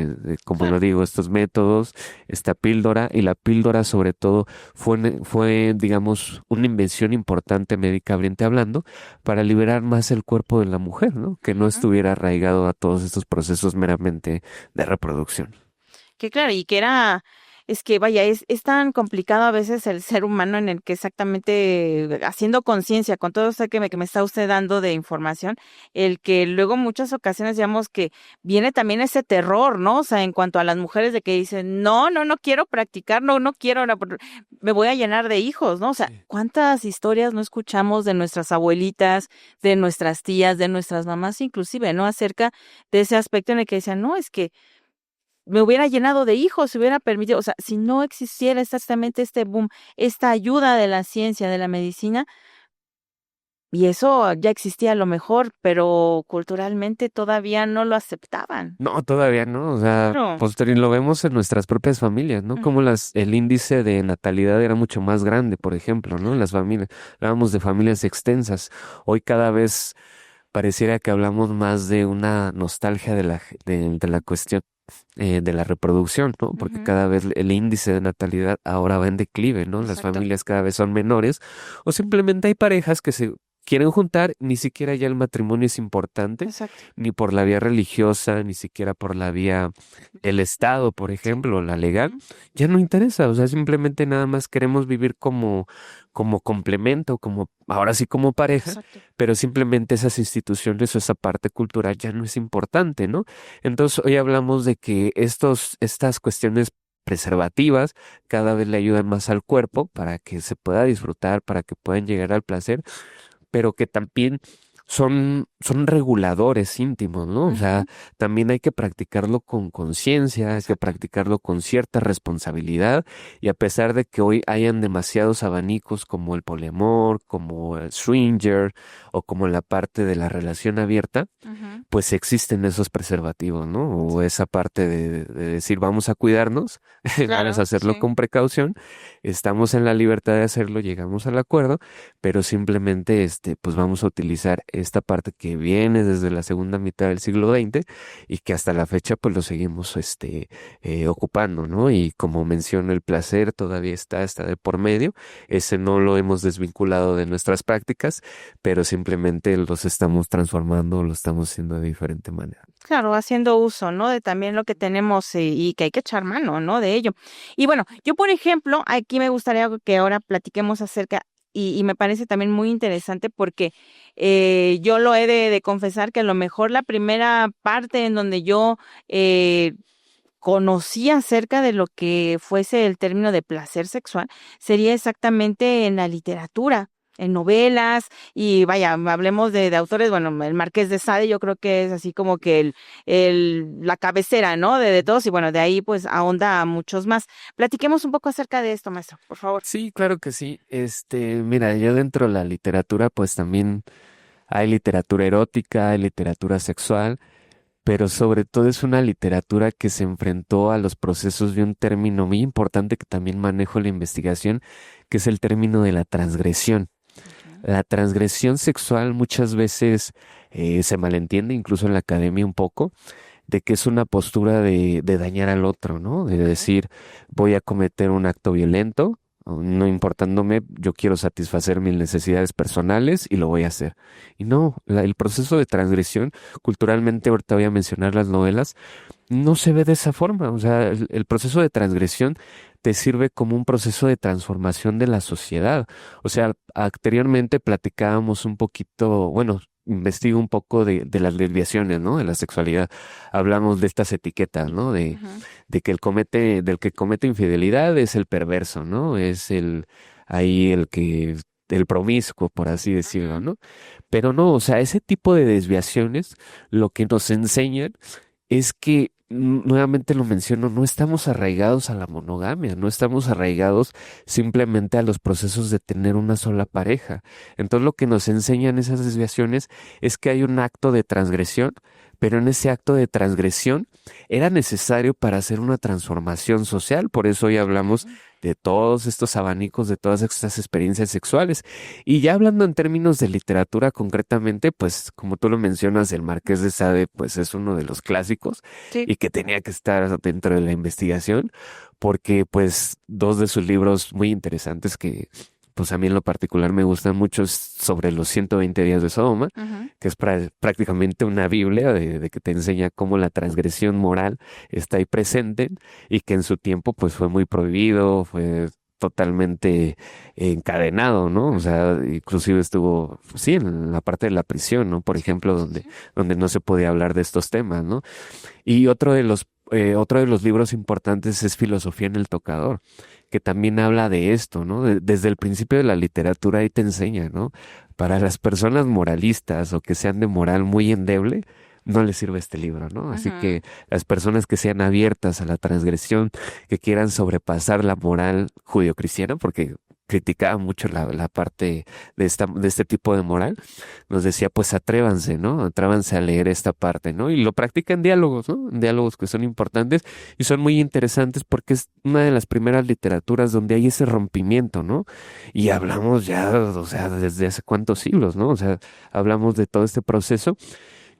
Como lo digo, estos métodos, esta píldora y la píldora sobre todo fue, digamos, una invención importante médicamente hablando para liberar más el cuerpo de la mujer, ¿no? Que no estuviera arraigado a todos estos procesos meramente de reproducción. Que claro, y que es que vaya, es tan complicado a veces el ser humano en el que exactamente haciendo conciencia con todo esto que me está usted dando de información, el que luego muchas ocasiones digamos que viene también ese terror, ¿no? O sea, en cuanto a las mujeres de que dicen, no quiero practicar, no quiero, me voy a llenar de hijos, ¿no? O sea, ¿cuántas historias no escuchamos de nuestras abuelitas, de nuestras tías, de nuestras mamás inclusive, ¿no? Acerca de ese aspecto en el que decían, no, es que me hubiera llenado de hijos, se hubiera permitido, o sea, si no existiera exactamente este boom, esta ayuda de la ciencia, de la medicina, y eso ya existía a lo mejor, pero culturalmente todavía no lo aceptaban. No, todavía no, o sea, Claro. lo vemos en nuestras propias familias, ¿no? Como el índice de natalidad era mucho más grande, por ejemplo, ¿no? Las familias, hablábamos de familias extensas, hoy cada vez pareciera que hablamos más de una nostalgia de la cuestión de la reproducción, ¿no? Porque cada vez el índice de natalidad ahora va en declive, ¿no? Las Exacto. familias cada vez son menores o simplemente hay parejas que se quieren juntar, ni siquiera ya el matrimonio es importante, Exacto. ni por la vía religiosa, ni siquiera por la vía del Estado, por ejemplo, la legal, ya no interesa, o sea, simplemente nada más queremos vivir como complemento, ahora sí como pareja, Exacto. pero simplemente esas instituciones o esa parte cultural ya no es importante, ¿no? Entonces hoy hablamos de que estas cuestiones preservativas cada vez le ayudan más al cuerpo para que se pueda disfrutar, para que puedan llegar al placer, pero que también son reguladores íntimos, ¿no? O sea, también hay que practicarlo con conciencia, hay que practicarlo con cierta responsabilidad y a pesar de que hoy hayan demasiados abanicos como el poliamor, como el swinger o como la parte de la relación abierta, pues existen esos preservativos, ¿no? O esa parte de decir vamos a cuidarnos, vamos a hacerlo con precaución, estamos en la libertad de hacerlo, llegamos al acuerdo, pero simplemente pues vamos a utilizar esta parte que viene desde la segunda mitad del siglo XX y que hasta la fecha pues lo seguimos ocupando, ¿no? Y como menciono, el placer todavía está de por medio, ese no lo hemos desvinculado de nuestras prácticas, pero simplemente los estamos transformando, lo estamos haciendo de diferente manera. Claro, haciendo uso, ¿no? De también lo que tenemos y que hay que echar mano, ¿no? De ello. Y bueno, yo por ejemplo, aquí me gustaría que ahora platiquemos acerca y me parece también muy interesante porque yo lo he de confesar que a lo mejor la primera parte en donde yo conocí acerca de lo que fuese el término de placer sexual sería exactamente en la literatura, en novelas y vaya, hablemos de autores, bueno, el Marqués de Sade yo creo que es así como que la cabecera, ¿no? De todos y bueno, de ahí pues ahonda a muchos más. Platiquemos un poco acerca de esto, maestro, por favor. Sí, claro que sí. Mira, yo dentro de la literatura pues también hay literatura erótica, hay literatura sexual, pero sobre todo es una literatura que se enfrentó a los procesos de un término muy importante que también manejo en la investigación, que es el término de la transgresión. La transgresión sexual muchas veces se malentiende, incluso en la academia un poco, de que es una postura de dañar al otro, ¿no? De decir, voy a cometer un acto violento, no importándome, yo quiero satisfacer mis necesidades personales y lo voy a hacer. Y no, el proceso de transgresión, culturalmente, ahorita voy a mencionar las novelas, no se ve de esa forma. O sea, el proceso de transgresión te sirve como un proceso de transformación de la sociedad. O sea, anteriormente platicábamos un poquito, bueno, investigo un poco de las desviaciones, ¿no? De la sexualidad. Hablamos de estas etiquetas, ¿no? Ujú. De que del que comete infidelidad es el perverso, ¿no? Es ahí el promiscuo, por así decirlo, Ujú. ¿no? Pero no, o sea, ese tipo de desviaciones lo que nos enseñan es que, nuevamente lo menciono, no estamos arraigados a la monogamia, no estamos arraigados simplemente a los procesos de tener una sola pareja. Entonces lo que nos enseñan esas desviaciones es que hay un acto de transgresión, pero en ese acto de transgresión era necesario para hacer una transformación social. Por eso hoy hablamos de todos estos abanicos, de todas estas experiencias sexuales. Y ya hablando en términos de literatura concretamente, pues como tú lo mencionas, el Marqués de Sade, pues es uno de los clásicos Sí. y que tenía que estar dentro de la investigación, porque pues dos de sus libros muy interesantes que pues a mí en lo particular me gustan mucho es sobre los 120 días de Sodoma, Ujú. que es prácticamente una Biblia de que te enseña cómo la transgresión moral está ahí presente y que en su tiempo pues fue muy prohibido, fue totalmente encadenado, ¿no? O sea, inclusive estuvo, pues, sí, en la parte de la prisión, ¿no? Por ejemplo, donde no se podía hablar de estos temas, ¿no? Y otro de los libros importantes es Filosofía en el Tocador, que también habla de esto, ¿no? Desde el principio de la literatura ahí te enseña, ¿no? Para las personas moralistas o que sean de moral muy endeble, no les sirve este libro, ¿no? Así Ujú. que las personas que sean abiertas a la transgresión, que quieran sobrepasar la moral judio-cristiana, porque criticaba mucho la parte de este tipo de moral, nos decía, pues atrévanse, ¿no? Atrévanse a leer esta parte, ¿no? Y lo practica en diálogos, ¿no? En diálogos que son importantes y son muy interesantes porque es una de las primeras literaturas donde hay ese rompimiento, ¿no? Y hablamos ya, o sea, desde hace cuántos siglos, ¿no? O sea, hablamos de todo este proceso.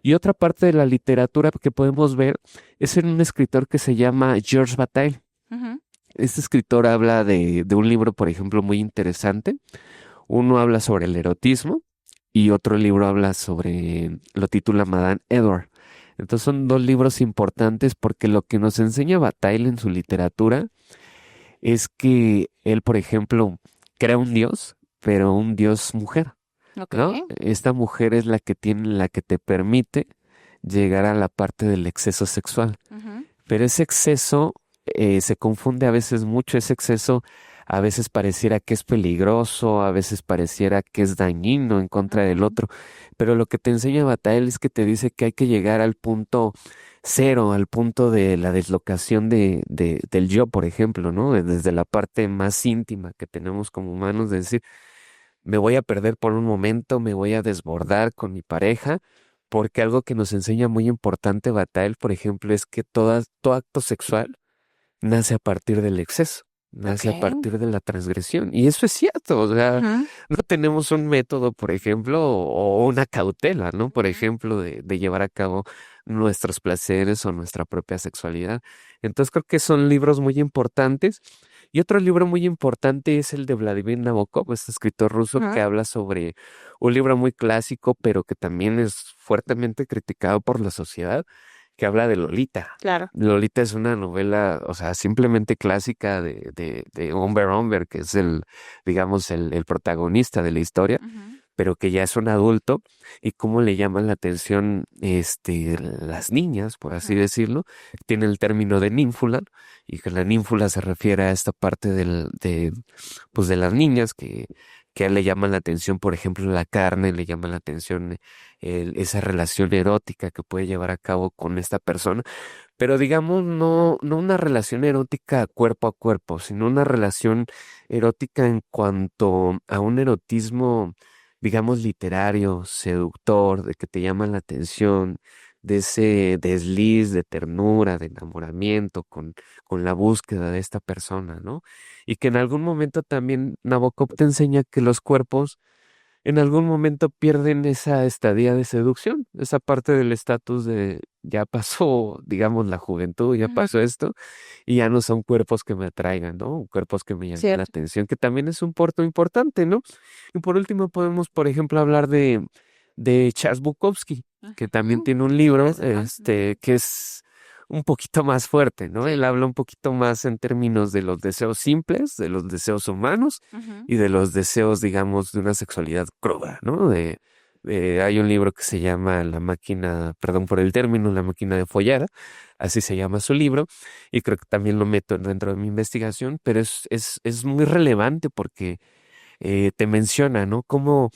Y otra parte de la literatura que podemos ver es en un escritor que se llama Georges Bataille. Ujú. Este escritor habla de un libro, por ejemplo, muy interesante. Uno habla sobre el erotismo y otro libro habla lo titula Madame Edward. Entonces son dos libros importantes porque lo que nos enseña Bataille en su literatura es que él, por ejemplo, crea un dios, pero un dios mujer, Ok. ¿no? Esta mujer es la que te permite llegar a la parte del exceso sexual. Ujú. Pero ese exceso se confunde a veces mucho, ese exceso a veces pareciera que es peligroso, a veces pareciera que es dañino en contra del Ujú. otro, pero lo que te enseña Bataille es que te dice que hay que llegar al punto cero, al punto de la deslocación del yo, por ejemplo, ¿no? Desde la parte más íntima que tenemos como humanos, de decir, me voy a perder por un momento, me voy a desbordar con mi pareja, porque algo que nos enseña muy importante Bataille, por ejemplo, es que todo acto sexual nace a partir del exceso, Ok. nace a partir de la transgresión. Y eso es cierto, o sea, Ujú. no tenemos un método, por ejemplo, o una cautela, ¿no? Por Ujú. ejemplo, de llevar a cabo nuestros placeres o nuestra propia sexualidad. Entonces creo que son libros muy importantes. Y otro libro muy importante es el de Vladimir Nabokov, este escritor ruso que Ujú. habla sobre un libro muy clásico, pero que también es fuertemente criticado por la sociedad, que habla de Lolita. Claro. Lolita es una novela, o sea, simplemente clásica de Humber Humber, que es digamos, el protagonista de la historia, Ujú. pero que ya es un adulto, y cómo le llaman la atención, las niñas, por así Ujú. decirlo. Tiene el término de ninfula, y que la ninfula se refiere a esta parte pues de las niñas que a él le llaman la atención, por ejemplo, la carne, le llama la atención esa relación erótica que puede llevar a cabo con esta persona, pero digamos, no una relación erótica cuerpo a cuerpo, sino una relación erótica en cuanto a un erotismo, digamos, literario, seductor, de que te llama la atención, de ese desliz de ternura, de enamoramiento con la búsqueda de esta persona, ¿no? Y que en algún momento también Nabokov te enseña que los cuerpos en algún momento pierden esa estadía de seducción, esa parte del estatus de ya pasó, digamos, la juventud, ya Ujú. pasó esto, y ya no son cuerpos que me atraigan, ¿no? Cuerpos que me llamen la Cierto. atención, que también es un punto importante, ¿no? Y por último podemos, por ejemplo, hablar de Charles Bukowski, que también Ujú. tiene un libro, Ajá. que es un poquito más fuerte, ¿no? Sí. Él habla un poquito más en términos de los deseos simples, de los deseos humanos Ujú. y de los deseos, digamos, de una sexualidad cruda, ¿no? Hay un libro que se llama La máquina, perdón por el término, La máquina de follar, así se llama su libro, y creo que también lo meto dentro de mi investigación, pero es muy relevante porque te menciona, ¿no? Cómo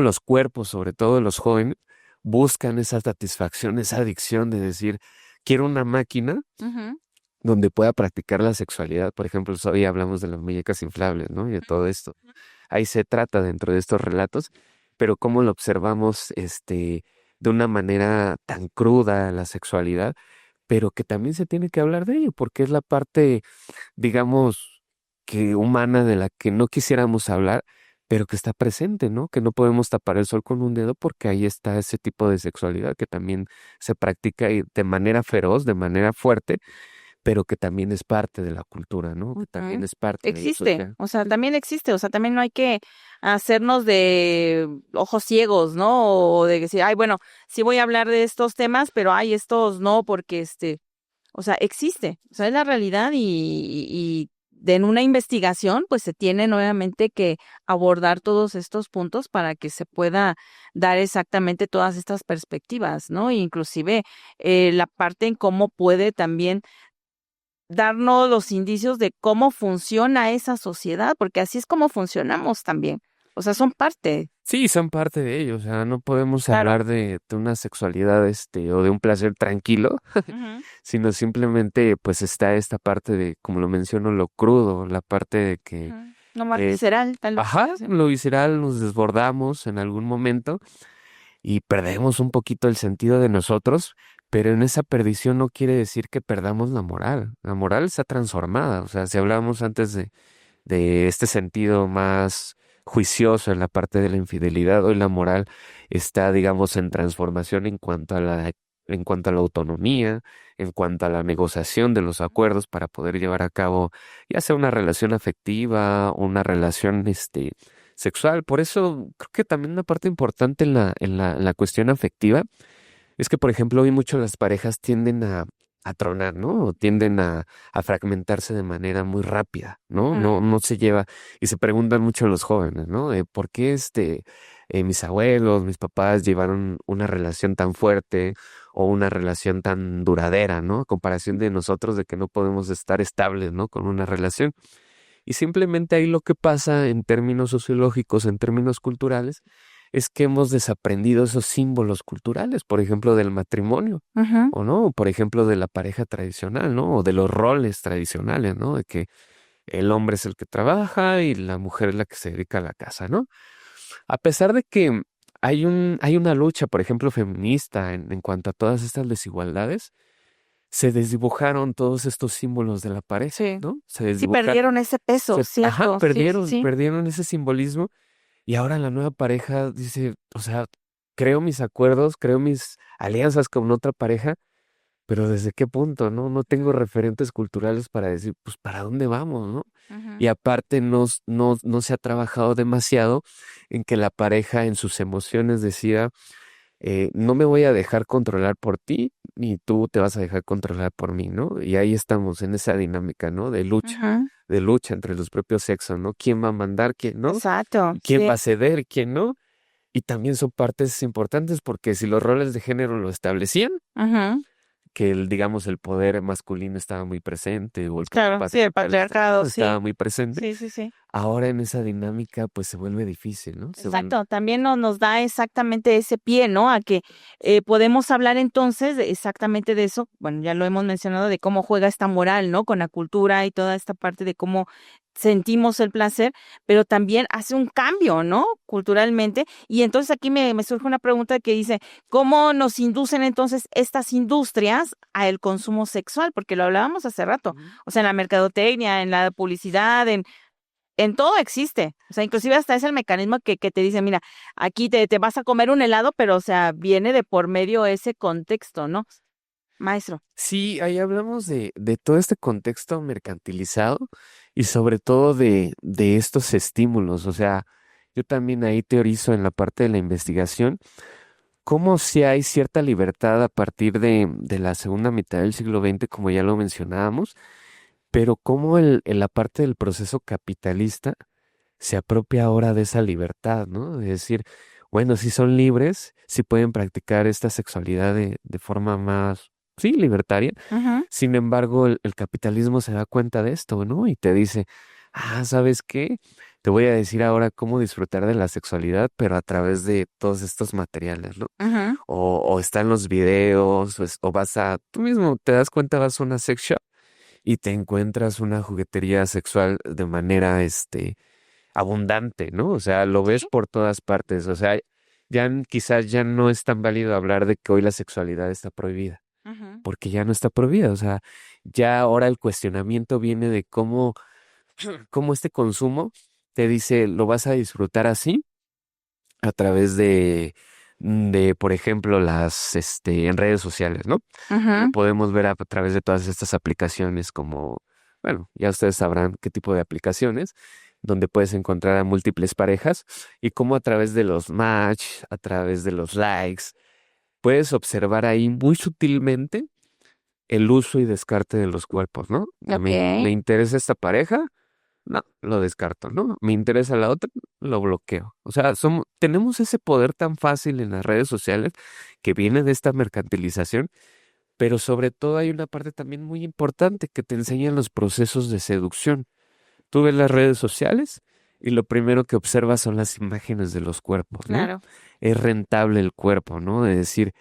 los cuerpos, sobre todo los jóvenes, buscan esa satisfacción, esa adicción de decir, quiero una máquina Ujú. donde pueda practicar la sexualidad. Por ejemplo, hoy hablamos de las muñecas inflables, ¿no? Y de todo esto. Ahí se trata dentro de estos relatos, pero cómo lo observamos, de una manera tan cruda la sexualidad, pero que también se tiene que hablar de ello, porque es la parte, digamos, que humana de la que no quisiéramos hablar, pero que está presente, ¿no? Que no podemos tapar el sol con un dedo porque ahí está ese tipo de sexualidad que también se practica y de manera feroz, de manera fuerte, pero que también es parte de la cultura, ¿no? Que también Ujú. es parte de lo Existe, social. o sea, también existe, o sea, también no hay que hacernos de ojos ciegos, ¿no? O de decir, ay, bueno, sí voy a hablar de estos temas, pero ay, estos no, porque o sea, existe, o sea, es la realidad y en una investigación, pues se tiene nuevamente que abordar todos estos puntos para que se pueda dar exactamente todas estas perspectivas, ¿no? Inclusive la parte en cómo puede también darnos los indicios de cómo funciona esa sociedad, porque así es como funcionamos también. O sea, son parte. Sí, son parte de ello, o sea, no podemos Claro. hablar de una sexualidad, o de un placer tranquilo, Ujú. sino simplemente, pues, está esta parte de, como lo menciono, lo crudo, la parte de que, Ujú. No más eh, visceral, tal vez. ajá, Sí. lo visceral, nos desbordamos en algún momento y perdemos un poquito el sentido de nosotros, pero en esa perdición no quiere decir que perdamos la moral está transformada, o sea, si hablábamos antes de este sentido más juicioso en la parte de la infidelidad, hoy la moral está, digamos, en transformación en cuanto a la autonomía, en cuanto a la negociación de los acuerdos para poder llevar a cabo ya sea una relación afectiva, una relación, sexual. Por eso creo que también una parte importante en la cuestión afectiva es que, por ejemplo, hoy mucho las parejas tienden a tronar, ¿no? O tienden a fragmentarse de manera muy rápida, ¿no? Ujú. No se lleva, y se preguntan mucho los jóvenes, ¿no? ¿Por qué mis abuelos, mis papás llevaron una relación tan fuerte o una relación tan duradera, ¿no? A comparación de nosotros de que no podemos estar estables, ¿no? Con una relación. Y simplemente ahí lo que pasa en términos sociológicos, en términos culturales, es que hemos desaprendido esos símbolos culturales, por ejemplo, del matrimonio, Ujú. o no, por ejemplo, de la pareja tradicional, ¿no? O de los roles tradicionales, ¿no? De que el hombre es el que trabaja y la mujer es la que se dedica a la casa, ¿no? A pesar de que hay una lucha, por ejemplo, feminista en cuanto a todas estas desigualdades, se desdibujaron todos estos símbolos de la pareja, Sí. ¿no? Se Sí desdibujaron, perdieron ese peso, ajá, cierto. Sí, sí, sí. perdieron ese simbolismo y ahora la nueva pareja dice, o sea, creo mis acuerdos, creo mis alianzas con otra pareja, pero ¿desde qué punto, no? No tengo referentes culturales para decir, pues, ¿para dónde vamos, no? Ujú. Y aparte no se ha trabajado demasiado en que la pareja en sus emociones decida, no me voy a dejar controlar por ti, ni tú te vas a dejar controlar por mí, ¿no? Y ahí estamos en esa dinámica, ¿no? Ujú. De lucha entre los propios sexos, ¿no? ¿Quién va a mandar, quién no? Exacto, ¿Y quién sí. va a ceder, quién no? Y también son partes importantes porque si los roles de género lo establecían, Ujú. que digamos, el poder masculino estaba muy presente o el poder Claro, sí, el patriarcal patriarcado, estaba sí. muy presente, Sí, sí, sí. ahora en esa dinámica pues se vuelve difícil, ¿no? Exacto, también nos da exactamente ese pie, ¿no? A que podemos hablar entonces exactamente de eso, bueno, ya lo hemos mencionado, de cómo juega esta moral, ¿no? Con la cultura y toda esta parte de cómo sentimos el placer, pero también hace un cambio, ¿no? Culturalmente. Y entonces aquí me surge una pregunta que dice, ¿cómo nos inducen entonces estas industrias al consumo sexual? Porque lo hablábamos hace rato, Ujú. o sea, en la mercadotecnia, en la publicidad, en todo existe. O sea, inclusive hasta es el mecanismo que te dice, mira, aquí te vas a comer un helado, pero o sea, viene de por medio ese contexto, ¿no? Maestro. Sí, ahí hablamos de todo este contexto mercantilizado y sobre todo de estos estímulos. O sea, yo también ahí teorizo en la parte de la investigación cómo si hay cierta libertad a partir de la segunda mitad del siglo XX, como ya lo mencionábamos, pero cómo en la parte del proceso capitalista se apropia ahora de esa libertad, ¿no? De decir, bueno, si son libres, si pueden practicar esta sexualidad de forma más, sí, libertaria. Ujú. Sin embargo, el capitalismo se da cuenta de esto, ¿no? Y te dice, ¿sabes qué? Te voy a decir ahora cómo disfrutar de la sexualidad, pero a través de todos estos materiales, ¿no? Ujú. O están los videos, o vas tú mismo te das cuenta, vas a una sex shop y te encuentras una juguetería sexual de manera, abundante, ¿no? O sea, lo ves Sí. por todas partes. O sea, quizás ya no es tan válido hablar de que hoy la sexualidad está prohibida, Ujú. porque ya no está prohibida. O sea, ya ahora el cuestionamiento viene de cómo este consumo te dice, lo vas a disfrutar así a través de, por ejemplo, en redes sociales, ¿no? Lo Ujú. podemos ver a través de todas estas aplicaciones como, bueno, ya ustedes sabrán qué tipo de aplicaciones, donde puedes encontrar a múltiples parejas y cómo a través de los match, a través de los likes, puedes observar ahí muy sutilmente el uso y descarte de los cuerpos, ¿no? Me Ok. interesa esta pareja, no, lo descarto, ¿no? Me interesa la otra, lo bloqueo. O sea, tenemos ese poder tan fácil en las redes sociales que viene de esta mercantilización, pero sobre todo hay una parte también muy importante que te enseñan los procesos de seducción. Tú ves las redes sociales y lo primero que observas son las imágenes de los cuerpos, ¿no? Claro. Es rentable el cuerpo, ¿no? De decir,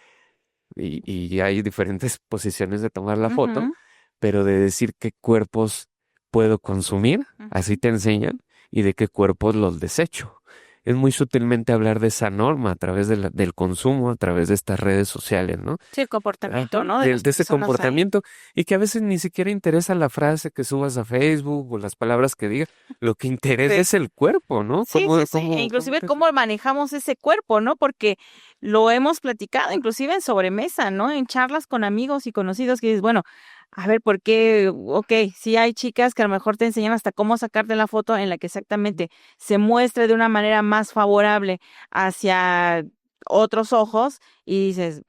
y hay diferentes posiciones de tomar la foto, Ujú. pero de decir qué cuerpos puedo consumir, así Ujú. te enseñan, y de qué cuerpos los desecho. Es muy sutilmente hablar de esa norma a través del consumo, a través de estas redes sociales, ¿no? Sí, el Ajá, comportamiento, ¿no? De de, las de ese personas ahí. comportamiento y que a veces ni siquiera interesa la frase que subas a Facebook o las palabras que digas, lo que interesa Sí. es el cuerpo, ¿no? Sí, sí, sí. E ¿Cómo inclusive te... cómo manejamos ese cuerpo, ¿no? Porque lo hemos platicado, inclusive en sobremesa, ¿no? En charlas con amigos y conocidos que dices, bueno, a ver, ¿por qué? Ok, sí hay chicas que a lo mejor te enseñan hasta cómo sacarte la foto en la que exactamente se muestre de una manera más favorable hacia otros ojos y dices,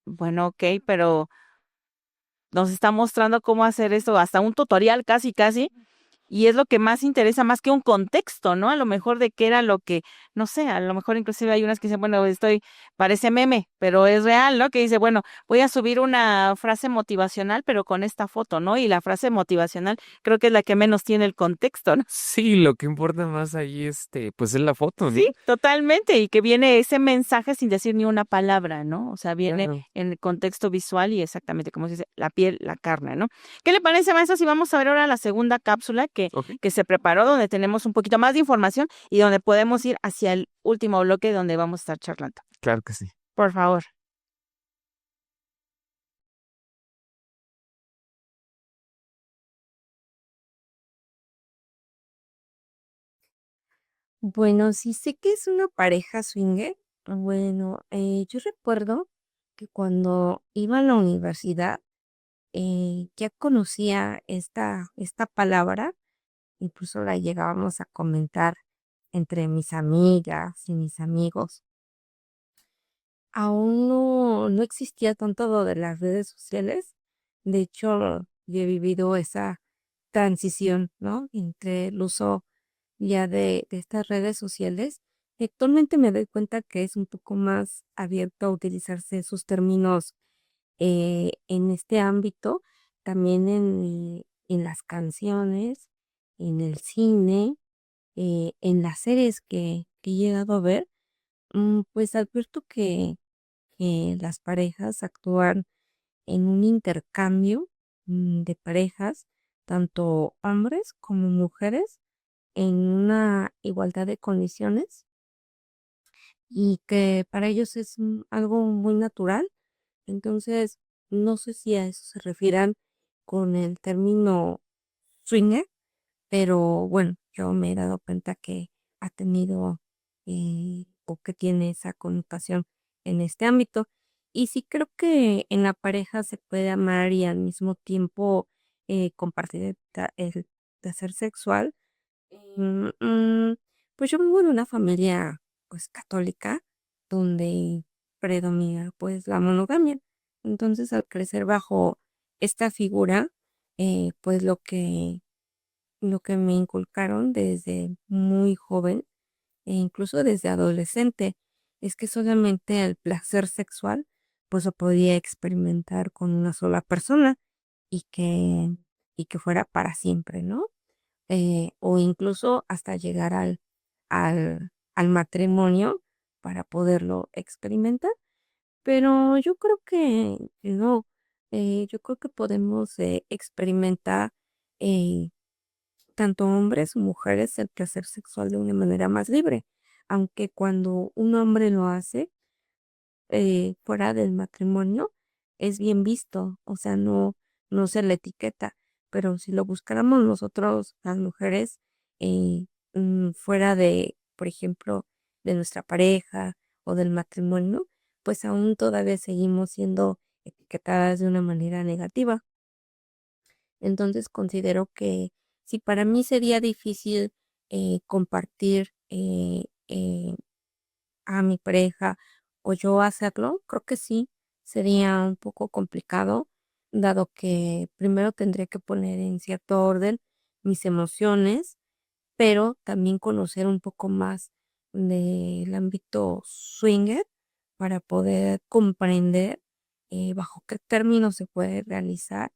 bueno, ok, pero nos está mostrando cómo hacer esto, hasta un tutorial casi, casi. Y es lo que más interesa, más que un contexto, ¿no? A lo mejor de qué era lo que, no sé, a lo mejor inclusive hay unas que dicen, bueno, parece meme, pero es real, ¿no? Que dice, bueno, voy a subir una frase motivacional, pero con esta foto, ¿no? Y la frase motivacional creo que es la que menos tiene el contexto, ¿no? Sí, lo que importa más ahí, pues es la foto, ¿no? Sí, totalmente, y que viene ese mensaje sin decir ni una palabra, ¿no? O sea, viene Claro. en el contexto visual y exactamente como se dice, la piel, la carne, ¿no? ¿Qué le parece, maestro, si vamos a ver ahora la segunda cápsula Ok, que se preparó, donde tenemos un poquito más de información y donde podemos ir hacia el último bloque donde vamos a estar charlando? claro que sí. Por favor. Bueno, sí sé que es una pareja swinger. Bueno, yo recuerdo que cuando iba a la universidad, ya conocía esta palabra, incluso la llegábamos a comentar entre mis amigas y mis amigos. Aún no existía tanto lo de las redes sociales. De hecho, yo he vivido esa transición, ¿no? Entre el uso ya de estas redes sociales. Actualmente me doy cuenta que es un poco más abierto a utilizarse esos términos en este ámbito, también en las canciones, en el cine, en las series que he llegado a ver. Pues advierto que las parejas actúan en un intercambio de parejas, tanto hombres como mujeres, en una igualdad de condiciones y que para ellos es algo muy natural. Entonces, no sé si a eso se refieran con el término swinger, pero bueno, yo me he dado cuenta que ha tenido o que tiene esa connotación en este ámbito. Y sí creo que en la pareja se puede amar y al mismo tiempo compartir el placer sexual. Mm, mm, pues yo vivo en una familia pues católica donde predomina pues la monogamia. Entonces al crecer bajo esta figura, pues lo que me inculcaron desde muy joven e incluso desde adolescente es que solamente el placer sexual pues lo podía experimentar con una sola persona y que, y que fuera para siempre, ¿no? O incluso hasta llegar al matrimonio para poderlo experimentar. Pero yo creo que no, yo creo que podemos experimentar eh, tanto hombres o mujeres el placer sexual de una manera más libre, aunque cuando un hombre lo hace fuera del matrimonio es bien visto, o sea, no se le etiqueta, pero si lo buscáramos nosotros, las mujeres, eh, fuera de, por ejemplo, de nuestra pareja o del matrimonio, pues aún todavía seguimos siendo etiquetadas de una manera negativa. Entonces considero que si para mí sería difícil compartir a mi pareja o yo hacerlo, creo que sí, sería un poco complicado, dado que primero tendría que poner en cierto orden mis emociones, pero también conocer un poco más del ámbito swinger para poder comprender bajo qué términos se puede realizar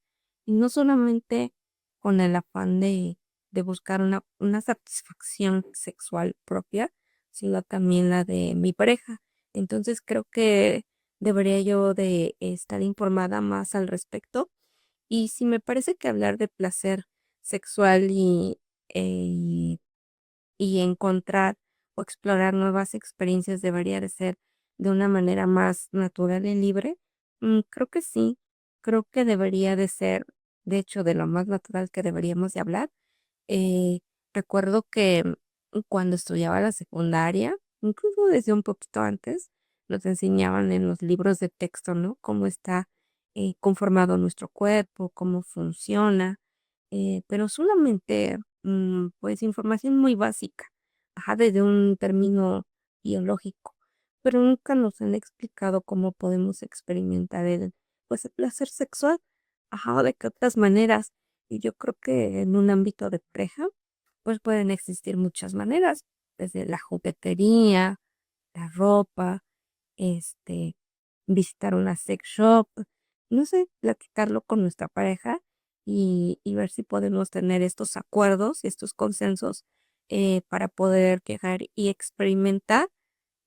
y no solamente con el afán de buscar una satisfacción sexual propia, sino también la de mi pareja. Entonces creo que debería yo de estar informada más al respecto y si me parece que hablar de placer sexual eh, y encontrar o explorar nuevas experiencias debería de ser de una manera más natural y libre. Creo que sí, creo que debería de ser, de hecho, de lo más natural que deberíamos de hablar. Eh, Recuerdo que cuando estudiaba la secundaria, incluso desde un poquito antes, nos enseñaban en los libros de texto, ¿no? Cómo está conformado nuestro cuerpo, cómo funciona, pero solamente, pues, información muy básica, ajá, desde un término biológico, pero nunca nos han explicado cómo podemos experimentar pues, el placer sexual, ajá, o de qué otras maneras. Y yo creo que en un ámbito de pareja, pues pueden existir muchas maneras, desde la juguetería, la ropa, este, visitar una sex shop, no sé, platicarlo con nuestra pareja y ver si podemos tener estos acuerdos y estos consensos para poder llegar y experimentar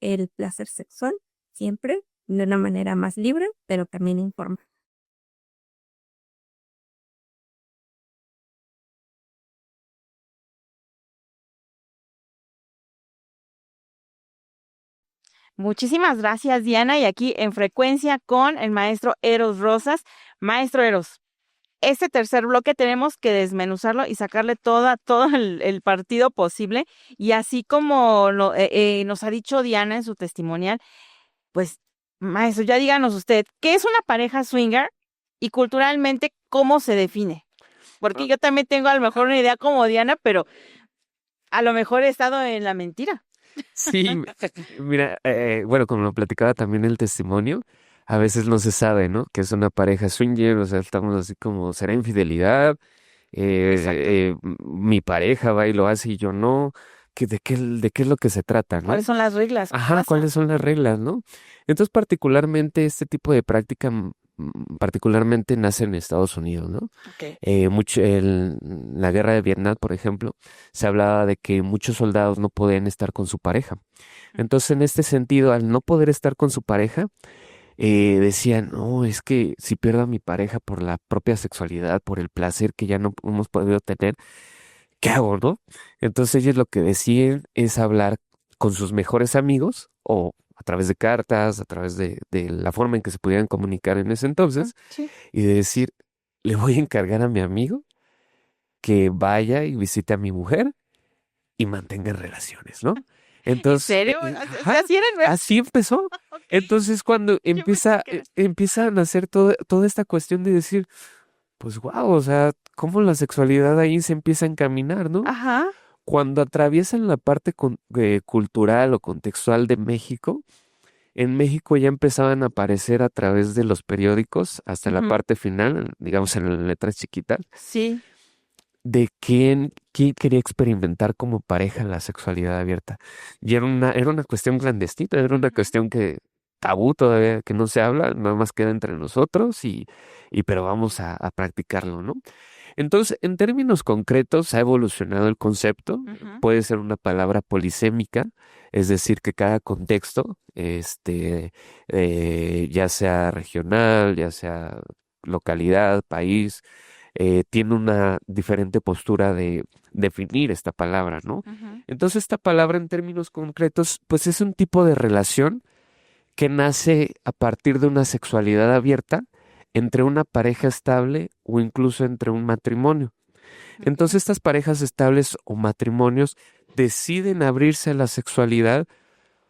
el placer sexual siempre de una manera más libre, pero también informada. Muchísimas gracias, Diana. Y aquí en frecuencia con el maestro Eros Rosas. Maestro Eros, este tercer bloque tenemos que desmenuzarlo y sacarle todo el partido posible. Y así como nos ha dicho Diana en su testimonial, pues, maestro, ya díganos usted, ¿qué es una pareja swinger y culturalmente cómo se define? Porque yo también tengo a lo mejor una idea como Diana, pero a lo mejor he estado en la mentira. Sí, mira, bueno, como lo platicaba también el testimonio, a veces no se sabe, ¿no? Que es una pareja swinger, o sea, estamos así como, ¿será infidelidad? Exacto. Mi pareja va y lo hace y yo no. De qué es lo que se trata, ¿no? ¿Cuáles son las reglas? ¿Qué Ajá, pasa? ¿cuáles son las reglas, no? Entonces, particularmente este tipo de práctica, particularmente nace en Estados Unidos, ¿no? Ok. La guerra de Vietnam, por ejemplo, se hablaba de que muchos soldados no podían estar con su pareja. Entonces, en este sentido, al no poder estar con su pareja, decían, no, es que si pierdo a mi pareja por la propia sexualidad, por el placer que ya no hemos podido tener, ¿qué hago, no? Entonces ellos lo que deciden es hablar con sus mejores amigos o a través de cartas, a través de la forma en que se pudieran comunicar en ese entonces Sí. y de decir, le voy a encargar a mi amigo que vaya y visite a mi mujer y mantengan relaciones, ¿no? ¿En Entonces, serio? ajá, ¿Así era el verso? así empezó. Ok. Entonces, cuando Yo pensé que era así. empiezan a hacer toda esta cuestión de decir, pues wow, o sea, cómo la sexualidad ahí se empieza a encaminar, ¿no? Ajá. Cuando atraviesan la parte cultural o contextual de México, en México ya empezaban a aparecer a través de los periódicos hasta la Ujú. parte final, digamos en las letras chiquitas, Sí. de quién quería experimentar como pareja la sexualidad abierta. Y era una cuestión clandestina, era una Ujú. cuestión que tabú todavía, que no se habla, nada más queda entre nosotros pero vamos a practicarlo, ¿no? Entonces, en términos concretos, ha evolucionado el concepto. Ujú. Puede ser una palabra polisémica, es decir, que cada contexto, ya sea regional, ya sea localidad, país, tiene una diferente postura de definir esta palabra, ¿no? Ujú. Entonces, esta palabra en términos concretos, pues es un tipo de relación que nace a partir de una sexualidad abierta entre una pareja estable o incluso entre un matrimonio. Ok. Entonces estas parejas estables o matrimonios deciden abrirse a la sexualidad,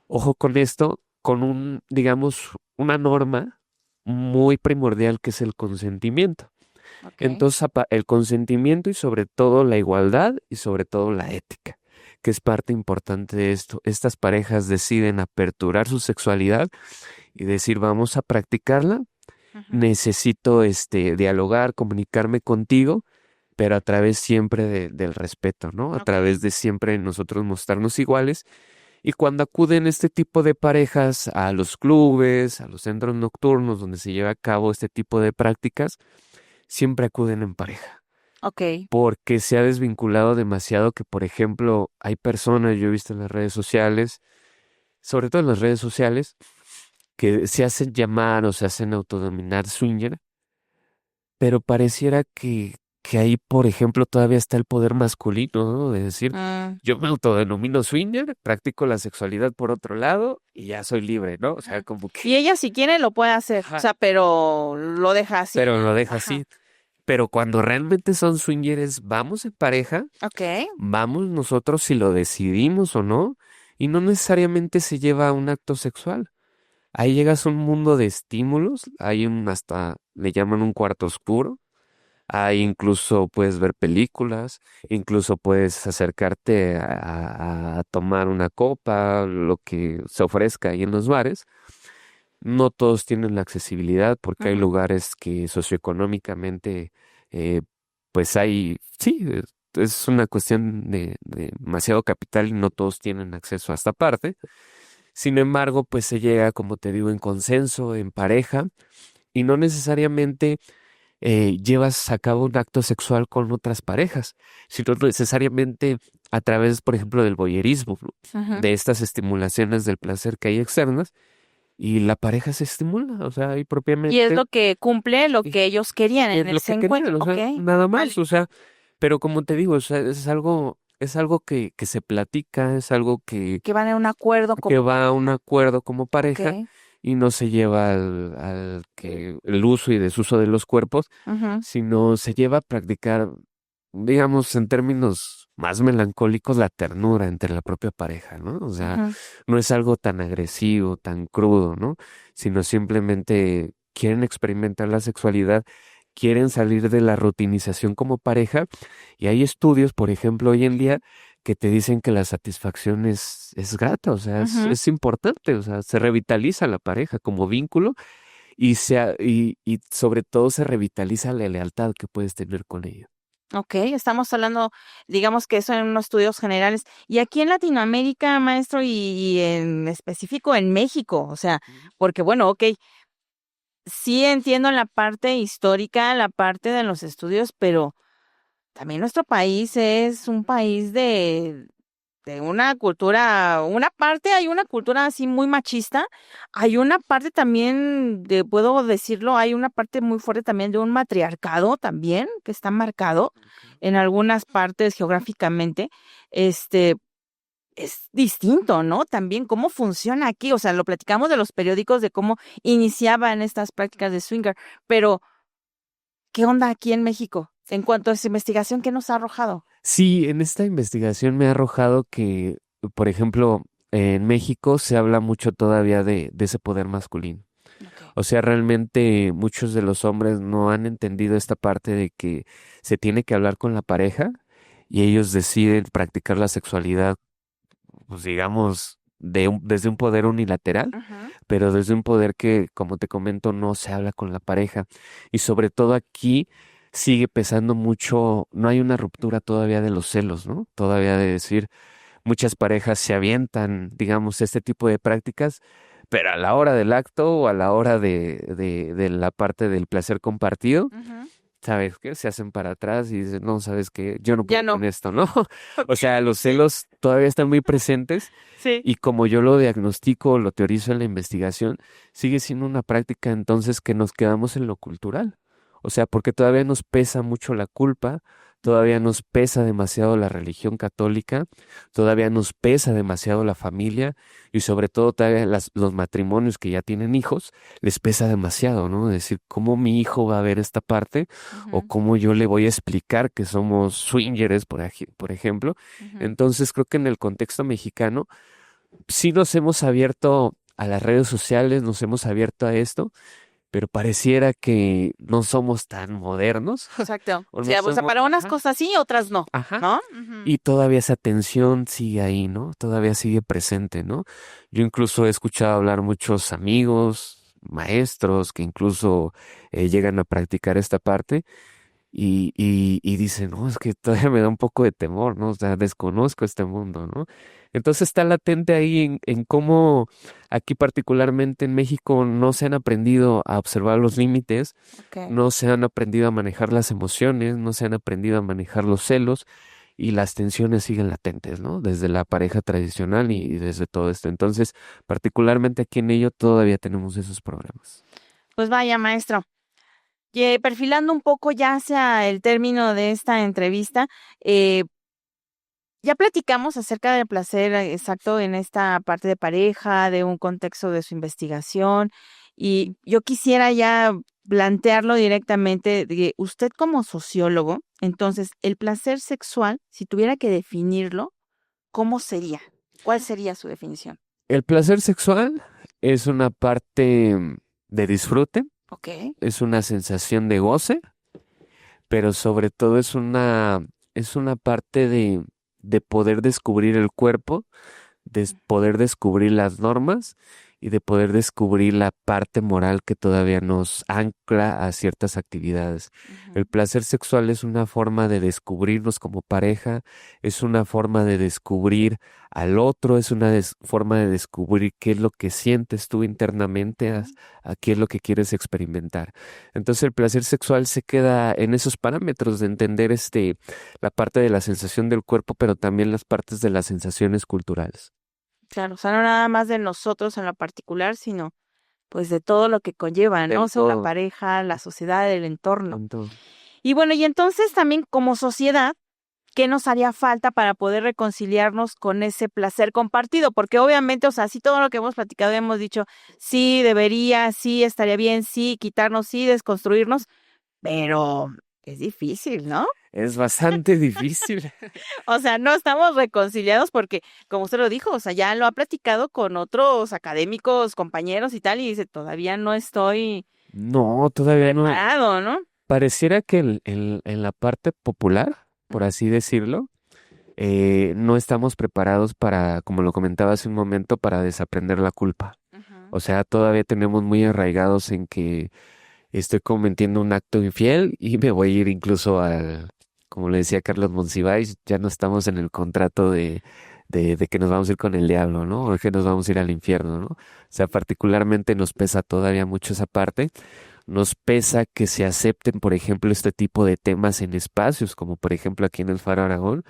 ojo con esto, con digamos, una norma muy primordial que es el consentimiento. Ok. Entonces el consentimiento y sobre todo la igualdad y sobre todo la ética, que es parte importante de esto. Estas parejas deciden aperturar su sexualidad y decir, vamos a practicarla. Ujú. Necesito dialogar, comunicarme contigo, pero a través siempre del respeto, ¿no? A Ok. través de siempre nosotros mostrarnos iguales. Y cuando acuden este tipo de parejas a los clubes, a los centros nocturnos donde se lleva a cabo este tipo de prácticas, siempre acuden en pareja. Ok. Porque se ha desvinculado demasiado que, por ejemplo, hay personas, yo he visto en las redes sociales, sobre todo en las redes sociales, que se hacen llamar o se hacen autodenominar swinger, pero pareciera que ahí, por ejemplo, todavía está el poder masculino, ¿no? De decir, Mm. yo me autodenomino swinger, practico la sexualidad por otro lado y ya soy libre, ¿no? O sea, Ajá. como que, Y ella si quiere lo puede hacer, o ajá, sea, pero lo deja así. pero lo deja Ajá. así. Pero cuando realmente son swingers, vamos en pareja, Ok. vamos nosotros si lo decidimos o no, y no necesariamente se lleva a un acto sexual. Ahí llegas a un mundo de estímulos, hasta le llaman un cuarto oscuro. Ahí incluso puedes ver películas, incluso puedes acercarte a tomar una copa, lo que se ofrezca ahí en los bares. No todos tienen la accesibilidad porque hay Ujú. lugares que socioeconómicamente, eh, pues sí, es una cuestión de demasiado capital y no todos tienen acceso a esta parte. Sin embargo, pues se llega, como te digo, en consenso, en pareja, y no necesariamente llevas a cabo un acto sexual con otras parejas, sino necesariamente a través, por ejemplo, del voyerismo, ¿no? Ujú. De estas estimulaciones del placer que hay externas, y la pareja se estimula, o sea, ahí Y es propiamente lo que cumple lo y que ellos querían es en lo ese que encuentro. querían, o sea, Ok. nada Vale. más, o sea, pero como te digo, o sea, es algo que se platica, es algo Que van en un acuerdo que como. va a un acuerdo como pareja Ok. y no se lleva al que el uso y desuso de los cuerpos, Ujú. sino se lleva a practicar, digamos, en términos más melancólicos, la ternura entre la propia pareja, ¿no? O sea, Ujú. no es algo tan agresivo, tan crudo, ¿no? Sino simplemente quieren experimentar la sexualidad, quieren salir de la rutinización como pareja, y hay estudios, por ejemplo, hoy en día que te dicen que la satisfacción es grata, o sea, Ujú. es importante, o sea, se revitaliza la pareja como vínculo y sobre todo se revitaliza la lealtad que puedes tener con ella. Ok, estamos hablando, digamos que eso en unos estudios generales. Y aquí en Latinoamérica, maestro, y en específico en México, o sea, Ujú. porque bueno, ok, sí entiendo la parte histórica, la parte de los estudios, pero también nuestro país es un país de una cultura, una parte hay una cultura así muy machista, hay una parte también puedo decirlo, hay una parte muy fuerte también de un matriarcado también, que está marcado Ok. en algunas partes geográficamente, este, es distinto, ¿no? También cómo funciona aquí, o sea, lo platicamos de los periódicos, de cómo iniciaban estas prácticas de swinger, pero ¿qué onda aquí en México? En cuanto a esa investigación, ¿qué nos ha arrojado? Sí, en esta investigación me ha arrojado que, por ejemplo, en México se habla mucho todavía de ese poder masculino. Okay. O sea, realmente muchos de los hombres no han entendido esta parte de que se tiene que hablar con la pareja y ellos deciden practicar la sexualidad, pues digamos, desde un poder unilateral, Ajá. pero desde un poder que, como te comento, no se habla con la pareja. Y sobre todo aquí sigue pesando mucho, no hay una ruptura todavía de los celos, ¿no? Todavía de decir, muchas parejas se avientan, digamos, este tipo de prácticas, pero a la hora del acto o a la hora de la parte del placer compartido, Ajá. ¿sabes qué? Se hacen para atrás y dicen, no, ¿sabes qué? Yo no Ya puedo no. con esto, ¿no? O sea, los celos todavía están muy presentes Sí. y como yo lo diagnostico, lo teorizo en la investigación, sigue siendo una práctica entonces que nos quedamos en lo cultural. O sea, porque todavía nos pesa mucho la culpa, todavía nos pesa demasiado la religión católica, todavía nos pesa demasiado la familia y sobre todo todavía los matrimonios que ya tienen hijos, les pesa demasiado, ¿no? Es decir, ¿cómo mi hijo va a ver esta parte? O Ujú, cómo yo le voy a explicar que somos swingers, por ejemplo. ujú. Entonces creo que en el contexto mexicano sí nos hemos abierto a las redes sociales, nos hemos abierto a esto, pero pareciera que no somos tan modernos Exacto. o Sí, no o sea, somos, para unas ajá, cosas sí, otras no, ajá, ¿no? Ujú. y todavía esa tensión sigue ahí, ¿no? Todavía sigue presente, ¿no? Yo incluso he escuchado hablar muchos amigos, maestros que incluso llegan a practicar esta parte y dicen, no, es que todavía me da un poco de temor, ¿no? O sea, desconozco este mundo, ¿no? Entonces está latente ahí en cómo aquí particularmente en México no se han aprendido a observar los límites, Ok. no se han aprendido a manejar las emociones, no se han aprendido a manejar los celos y las tensiones siguen latentes, ¿no? Desde la pareja tradicional y desde todo esto. Entonces, particularmente aquí en ello todavía tenemos esos problemas. Pues vaya, maestro. Y, perfilando un poco ya hacia el término de esta entrevista, eh, ya platicamos acerca del placer exacto en esta parte de pareja, de un contexto de su investigación, y yo quisiera ya plantearlo directamente de usted como sociólogo. Entonces, el placer sexual, si tuviera que definirlo, ¿cómo sería? ¿Cuál sería su definición? El placer sexual es una parte de disfrute, Ok. es una sensación de goce, pero sobre todo es una parte de poder descubrir el cuerpo, de poder descubrir las normas y de poder descubrir la parte moral que todavía nos ancla a ciertas actividades. Ujú. El placer sexual es una forma de descubrirnos como pareja, es una forma de descubrir al otro, es una forma de descubrir qué es lo que sientes tú internamente, a qué es lo que quieres experimentar. Entonces el placer sexual se queda en esos parámetros de entender la parte de la sensación del cuerpo, pero también las partes de las sensaciones culturales. Claro, o sea, no nada más de nosotros en lo particular, sino pues de todo lo que conlleva, ¿no? Del O sea, la todo. pareja, la sociedad, el entorno. Con todo. Y bueno, y entonces también como sociedad, ¿qué nos haría falta para poder reconciliarnos con ese placer compartido? Porque obviamente, o sea, sí todo lo que hemos platicado hemos dicho, sí debería, sí estaría bien, sí quitarnos, sí desconstruirnos, pero es difícil, ¿no? Es bastante difícil. O sea, no estamos reconciliados porque, como usted lo dijo, o sea, ya lo ha platicado con otros académicos, compañeros y tal, y dice, todavía no estoy No, todavía no. preparado, ¿no? Pareciera que en la parte popular, por así decirlo, no estamos preparados para, como lo comentaba hace un momento, para desaprender la culpa. Ujú. O sea, todavía tenemos muy arraigados en que estoy cometiendo un acto infiel y me voy a ir incluso como le decía Carlos Monsiváis, ya no estamos en el contrato de que nos vamos a ir con el diablo, ¿no? O que nos vamos a ir al infierno, ¿no? O sea, particularmente nos pesa todavía mucho esa parte. Nos pesa que se acepten, por ejemplo, este tipo de temas en espacios, como por ejemplo aquí en el Faro Aragón,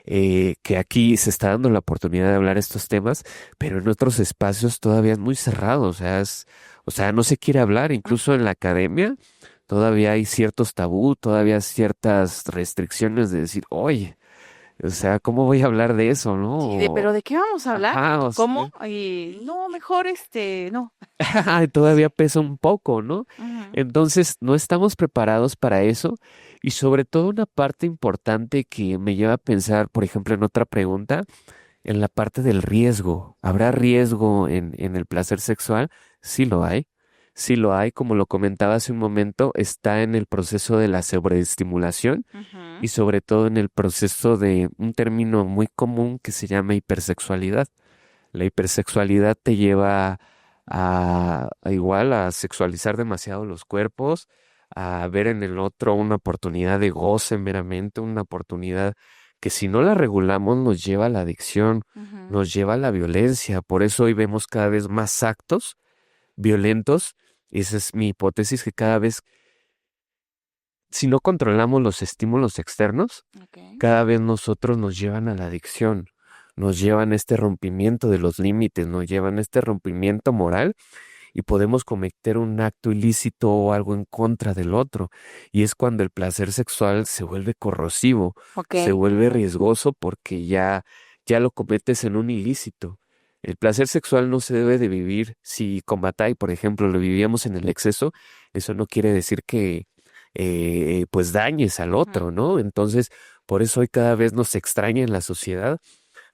que aquí se está dando la oportunidad de hablar estos temas, pero en otros espacios todavía es muy cerrado, o sea, no se quiere hablar, incluso en la academia todavía hay ciertos tabú, todavía ciertas restricciones de decir, oye, o sea, ¿cómo voy a hablar de eso, no? Sí, pero ¿de qué vamos a hablar? Ajá, o ¿Cómo? sea, Y no, mejor no. todavía pesa un poco, ¿no? Ujú. Entonces, no estamos preparados para eso Y sobre todo una parte importante que me lleva a pensar, por ejemplo, en otra pregunta, en la parte del riesgo. ¿Habrá riesgo en el placer sexual? Sí lo hay. Sí lo hay, como lo comentaba hace un momento, está en el proceso de la sobreestimulación y sobre todo en el proceso de un término muy común que se llama hipersexualidad. La hipersexualidad te lleva a igual a sexualizar demasiado los cuerpos, a ver en el otro una oportunidad de goce meramente, una oportunidad que si no la regulamos nos lleva a la adicción, nos lleva a la violencia. Por eso hoy vemos cada vez más actos violentos. Esa es mi hipótesis, que cada vez, si no controlamos los estímulos externos, cada vez nosotros nos llevan a la adicción, nos llevan a este rompimiento de los límites, nos llevan a este rompimiento moral y podemos cometer un acto ilícito o algo en contra del otro. Y es cuando el placer sexual se vuelve corrosivo, se vuelve riesgoso porque ya lo cometes en un ilícito. El placer sexual no se debe de vivir. Si con Bataille, por ejemplo, lo vivíamos en el exceso, eso no quiere decir que pues dañes al otro, ¿no? Entonces, por eso hoy cada vez nos extraña en la sociedad,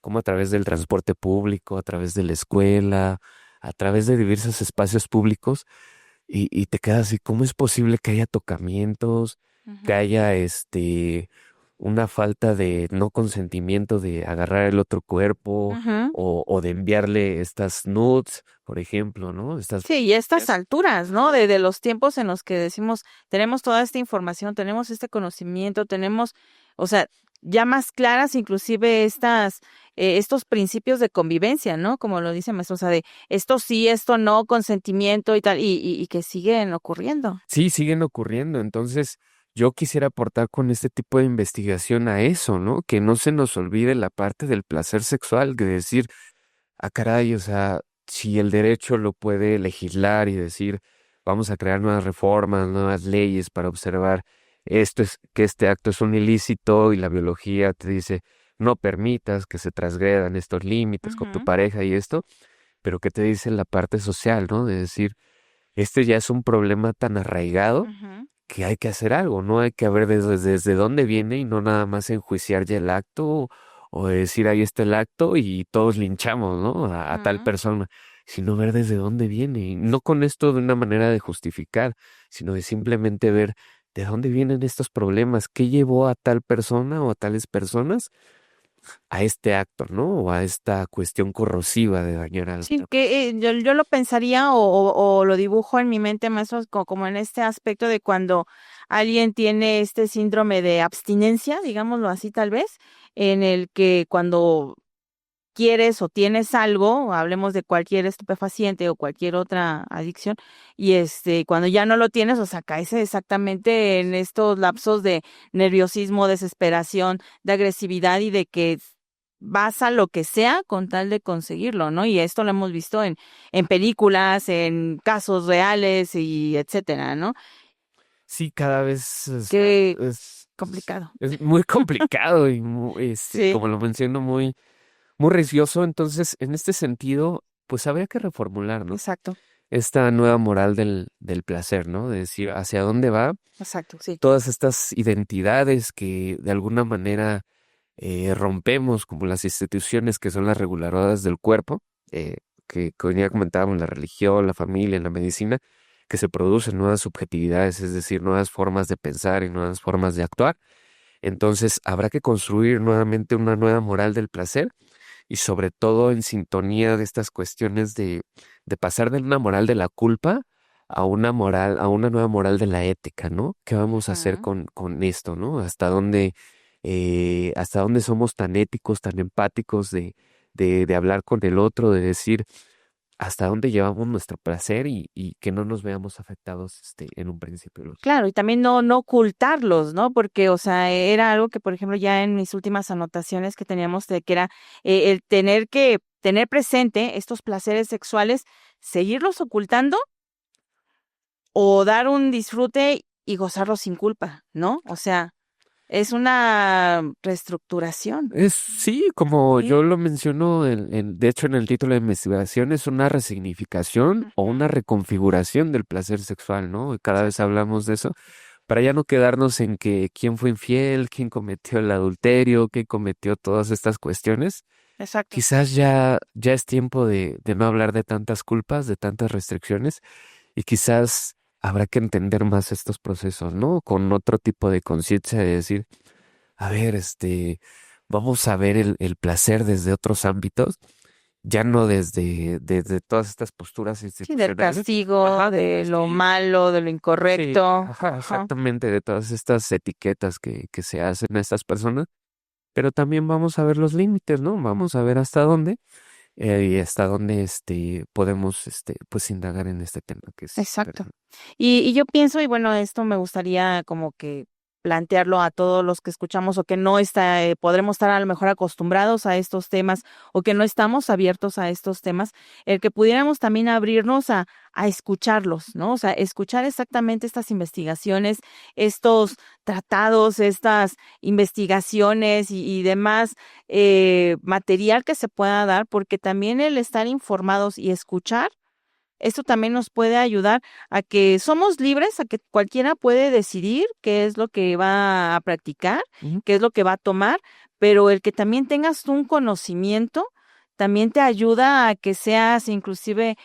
como a través del transporte público, a través de la escuela, a través de diversos espacios públicos, y te quedas así, ¿cómo es posible que haya tocamientos, que haya una falta de no consentimiento de agarrar el otro cuerpo o de enviarle estas nudes, por ejemplo, ¿no? Sí, y a estas alturas, ¿no? De los tiempos en los que decimos, tenemos toda esta información, tenemos este conocimiento, tenemos, o sea, ya más claras inclusive estos principios de convivencia, ¿no? Como lo dice maestro, o sea, de esto sí, esto no, consentimiento y tal, y que siguen ocurriendo. Sí, siguen ocurriendo. Entonces, yo quisiera aportar con este tipo de investigación a eso, ¿no? Que no se nos olvide la parte del placer sexual, de decir, caray, o sea, si el derecho lo puede legislar y decir, vamos a crear nuevas reformas, nuevas leyes para observar que este acto es un ilícito y la biología te dice, no permitas que se transgredan estos límites con tu pareja y esto, pero ¿qué te dice la parte social, ¿no? De decir, este ya es un problema tan arraigado que hay que hacer algo, ¿no? Hay que ver desde dónde viene y no nada más enjuiciar ya el acto o decir, ahí está el acto y todos linchamos, ¿no? A tal persona, sino ver desde dónde viene. Y no con esto de una manera de justificar, sino de simplemente ver de dónde vienen estos problemas, qué llevó a tal persona o a tales personas a este acto, ¿no? O a esta cuestión corrosiva de dañar al Sí, otro. que yo lo pensaría o lo dibujo en mi mente, maestro, como en este aspecto de cuando alguien tiene este síndrome de abstinencia, digámoslo así tal vez, en el que cuando quieres o tienes algo, hablemos de cualquier estupefaciente o cualquier otra adicción, y cuando ya no lo tienes, o sea, caes exactamente en estos lapsos de nerviosismo, desesperación, de agresividad y de que vas a lo que sea con tal de conseguirlo, ¿no? Y esto lo hemos visto en películas, en casos reales y etcétera, ¿no? Sí, cada vez Qué complicado. es muy complicado y Sí. como lo menciono, muy riesgoso. Entonces, en este sentido, pues habría que reformular, ¿no? Exacto, Esta nueva moral del placer, ¿no? De decir hacia dónde va exacto, sí. todas estas identidades que de alguna manera rompemos, como las instituciones que son las reguladoras del cuerpo, que ya comentábamos, la religión, la familia, la medicina, que se producen nuevas subjetividades, es decir, nuevas formas de pensar y nuevas formas de actuar. Entonces, habrá que construir nuevamente una nueva moral del placer y sobre todo en sintonía de estas cuestiones de pasar de una moral de la culpa a una nueva moral de la ética, ¿no? ¿Qué vamos a hacer con esto, ¿no? Hasta dónde somos tan éticos, tan empáticos de hablar con el otro, de decir hasta dónde llevamos nuestro placer y que no nos veamos afectados en un principio. Claro, y también no ocultarlos, ¿no? Porque, o sea, era algo que, por ejemplo, ya en mis últimas anotaciones que teníamos de que era el tener presente estos placeres sexuales, seguirlos ocultando o dar un disfrute y gozarlos sin culpa, ¿no? O sea, es una reestructuración. Sí, como Sí. yo lo menciono, de hecho en el título de investigación es una resignificación o una reconfiguración del placer sexual, ¿no? Y cada vez hablamos de eso, para ya no quedarnos en que quién fue infiel, quién cometió el adulterio, quién cometió todas estas cuestiones. Exacto. Quizás ya es tiempo de no hablar de tantas culpas, de tantas restricciones, y quizás habrá que entender más estos procesos, ¿no? Con otro tipo de conciencia de decir, a ver, vamos a ver el placer desde otros ámbitos, ya no desde todas estas posturas Sí, del institucionales. castigo, Ajá, de lo sí, malo, de lo sí, incorrecto. ajá, Ajá. exactamente, de todas estas etiquetas que se hacen a estas personas, pero también vamos a ver los límites, ¿no? Vamos a ver hasta dónde y hasta dónde podemos pues indagar en este tema que es Exacto. Y yo pienso, y bueno, esto me gustaría como que plantearlo a todos los que escuchamos o que no podremos estar a lo mejor acostumbrados a estos temas o que no estamos abiertos a estos temas, el que pudiéramos también abrirnos a escucharlos, ¿no? O sea, escuchar exactamente estas investigaciones, estos tratados, estas investigaciones y demás material que se pueda dar, porque también el estar informados y escuchar esto también nos puede ayudar a que somos libres, a que cualquiera puede decidir qué es lo que va a practicar, Ujú. qué es lo que va a tomar, pero el que también tengas tú un conocimiento también te ayuda a que seas inclusive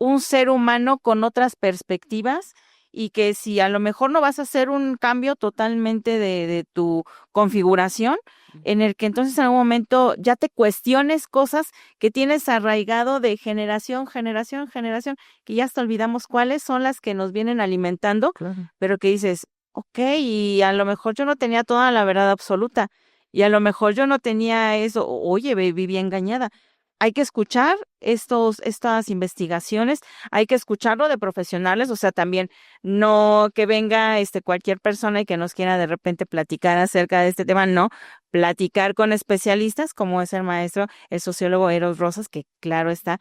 un ser humano con otras perspectivas y que si a lo mejor no vas a hacer un cambio totalmente de tu configuración, en el que entonces en algún momento ya te cuestiones cosas que tienes arraigado de generación, que ya hasta olvidamos cuáles son las que nos vienen alimentando, Claro. pero que dices, ok, y a lo mejor yo no tenía toda la verdad absoluta, y a lo mejor yo no tenía eso, oye, viví engañada. Hay que escuchar estas investigaciones, hay que escucharlo de profesionales, o sea, también no que venga cualquier persona y que nos quiera de repente platicar acerca de este tema, no, platicar con especialistas como es el maestro, el sociólogo Eros Rosas, que claro está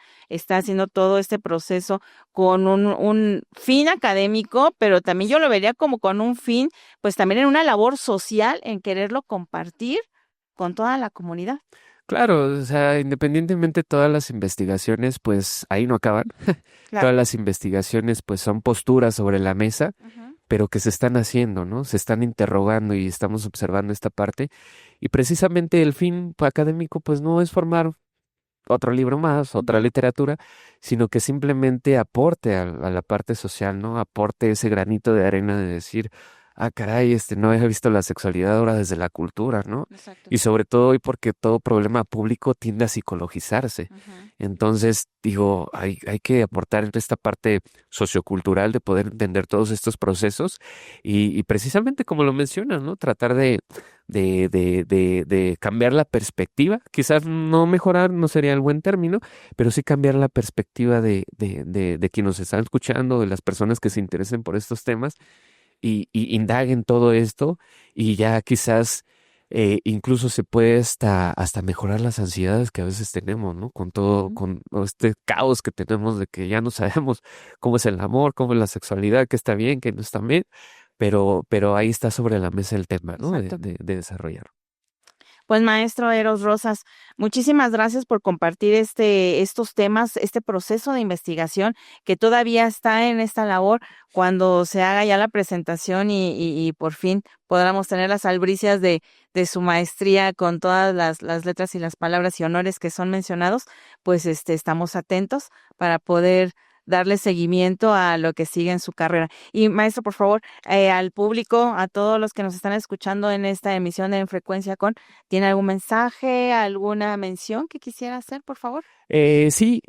haciendo todo este proceso con un fin académico, pero también yo lo vería como con un fin, pues también en una labor social, en quererlo compartir con toda la comunidad. Claro, o sea, independientemente todas las investigaciones, pues ahí no acaban. Claro. Todas las investigaciones, pues son posturas sobre la mesa, Ujú. pero que se están haciendo, ¿no? Se están interrogando y estamos observando esta parte. Y precisamente el fin académico, pues no es formar otro libro más, otra Ujú. literatura, sino que simplemente aporte a la parte social, ¿no? Aporte ese granito de arena de decir, ah, caray, no había visto la sexualidad ahora desde la cultura, ¿no? Exacto. Y sobre todo hoy porque todo problema público tiende a psicologizarse. Ujú. Entonces, digo, hay que aportar esta parte sociocultural de poder entender todos estos procesos y precisamente como lo mencionas, ¿no? Tratar de cambiar la perspectiva. Quizás no mejorar no sería el buen término, pero sí cambiar la perspectiva de quien nos están escuchando, de las personas que se interesen por estos temas y indaguen todo esto y ya quizás incluso se puede hasta mejorar las ansiedades que a veces tenemos, ¿no? Con todo, Ujú. con este caos que tenemos de que ya no sabemos cómo es el amor, cómo es la sexualidad, qué está bien, qué no está bien, pero ahí está sobre la mesa el tema, ¿no? De, Exacto. de desarrollar. Pues maestro Eros Rosas, muchísimas gracias por compartir estos temas, este proceso de investigación que todavía está en esta labor. Cuando se haga ya la presentación y por fin podamos tener las albricias de su maestría con todas las letras y las palabras y honores que son mencionados, pues estamos atentos para poder darle seguimiento a lo que sigue en su carrera. Y maestro, por favor, al público, a todos los que nos están escuchando en esta emisión de En Frecuencia con, ¿tiene algún mensaje, alguna mención que quisiera hacer, por favor? Sí,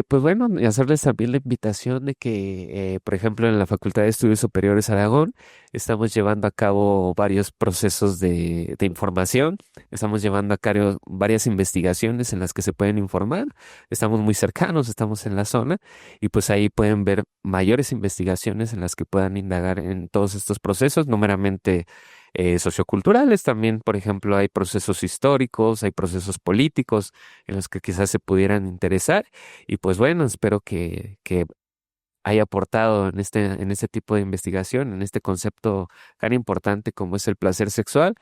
pues bueno, y hacerles también la invitación de que, por ejemplo, en la Facultad de Estudios Superiores Aragón, estamos llevando a cabo varios procesos de información, estamos llevando a cabo varias investigaciones en las que se pueden informar, estamos muy cercanos, estamos en la zona, y pues ahí pueden ver mayores investigaciones en las que puedan indagar en todos estos procesos, no meramente socioculturales, también, por ejemplo, hay procesos históricos, hay procesos políticos en los que quizás se pudieran interesar. Y pues bueno, espero que haya aportado en este tipo de investigación, en este concepto tan importante como es el placer sexual.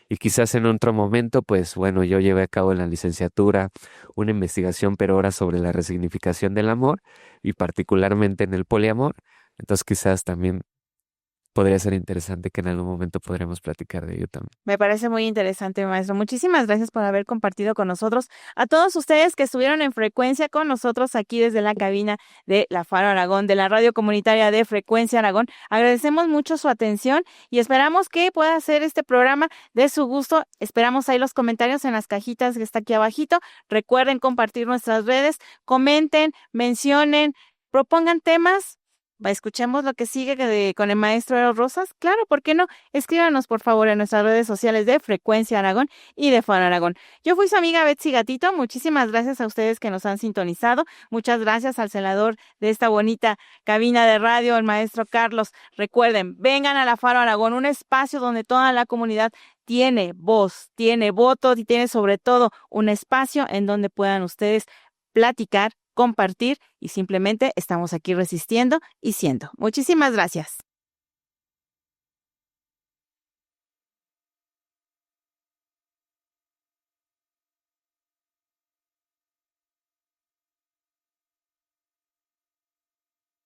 Y quizás en otro momento, pues bueno, yo llevé a cabo en la licenciatura una investigación, pero ahora sobre la resignificación del amor y particularmente en el poliamor. Entonces quizás también podría ser interesante que en algún momento podremos platicar de ello también. Me parece muy interesante, maestro. Muchísimas gracias por haber compartido con nosotros. A todos ustedes que estuvieron en Frecuencia con nosotros aquí desde la cabina de la Faro Aragón, de la radio comunitaria de Frecuencia Aragón, agradecemos mucho su atención y esperamos que pueda hacer este programa de su gusto. Esperamos ahí los comentarios en las cajitas que está aquí abajito. Recuerden compartir nuestras redes, comenten, mencionen, propongan temas. Escuchemos lo que sigue con el maestro Eros Rosas. Claro, ¿por qué no? Escríbanos, por favor, en nuestras redes sociales de Frecuencia Aragón y de Faro Aragón. Yo fui su amiga Betsy Gatito. Muchísimas gracias a ustedes que nos han sintonizado. Muchas gracias al celador de esta bonita cabina de radio, el maestro Carlos. Recuerden, vengan a la Faro Aragón, un espacio donde toda la comunidad tiene voz, tiene voto y tiene sobre todo un espacio en donde puedan ustedes platicar, compartir y simplemente estamos aquí resistiendo y siendo. Muchísimas gracias.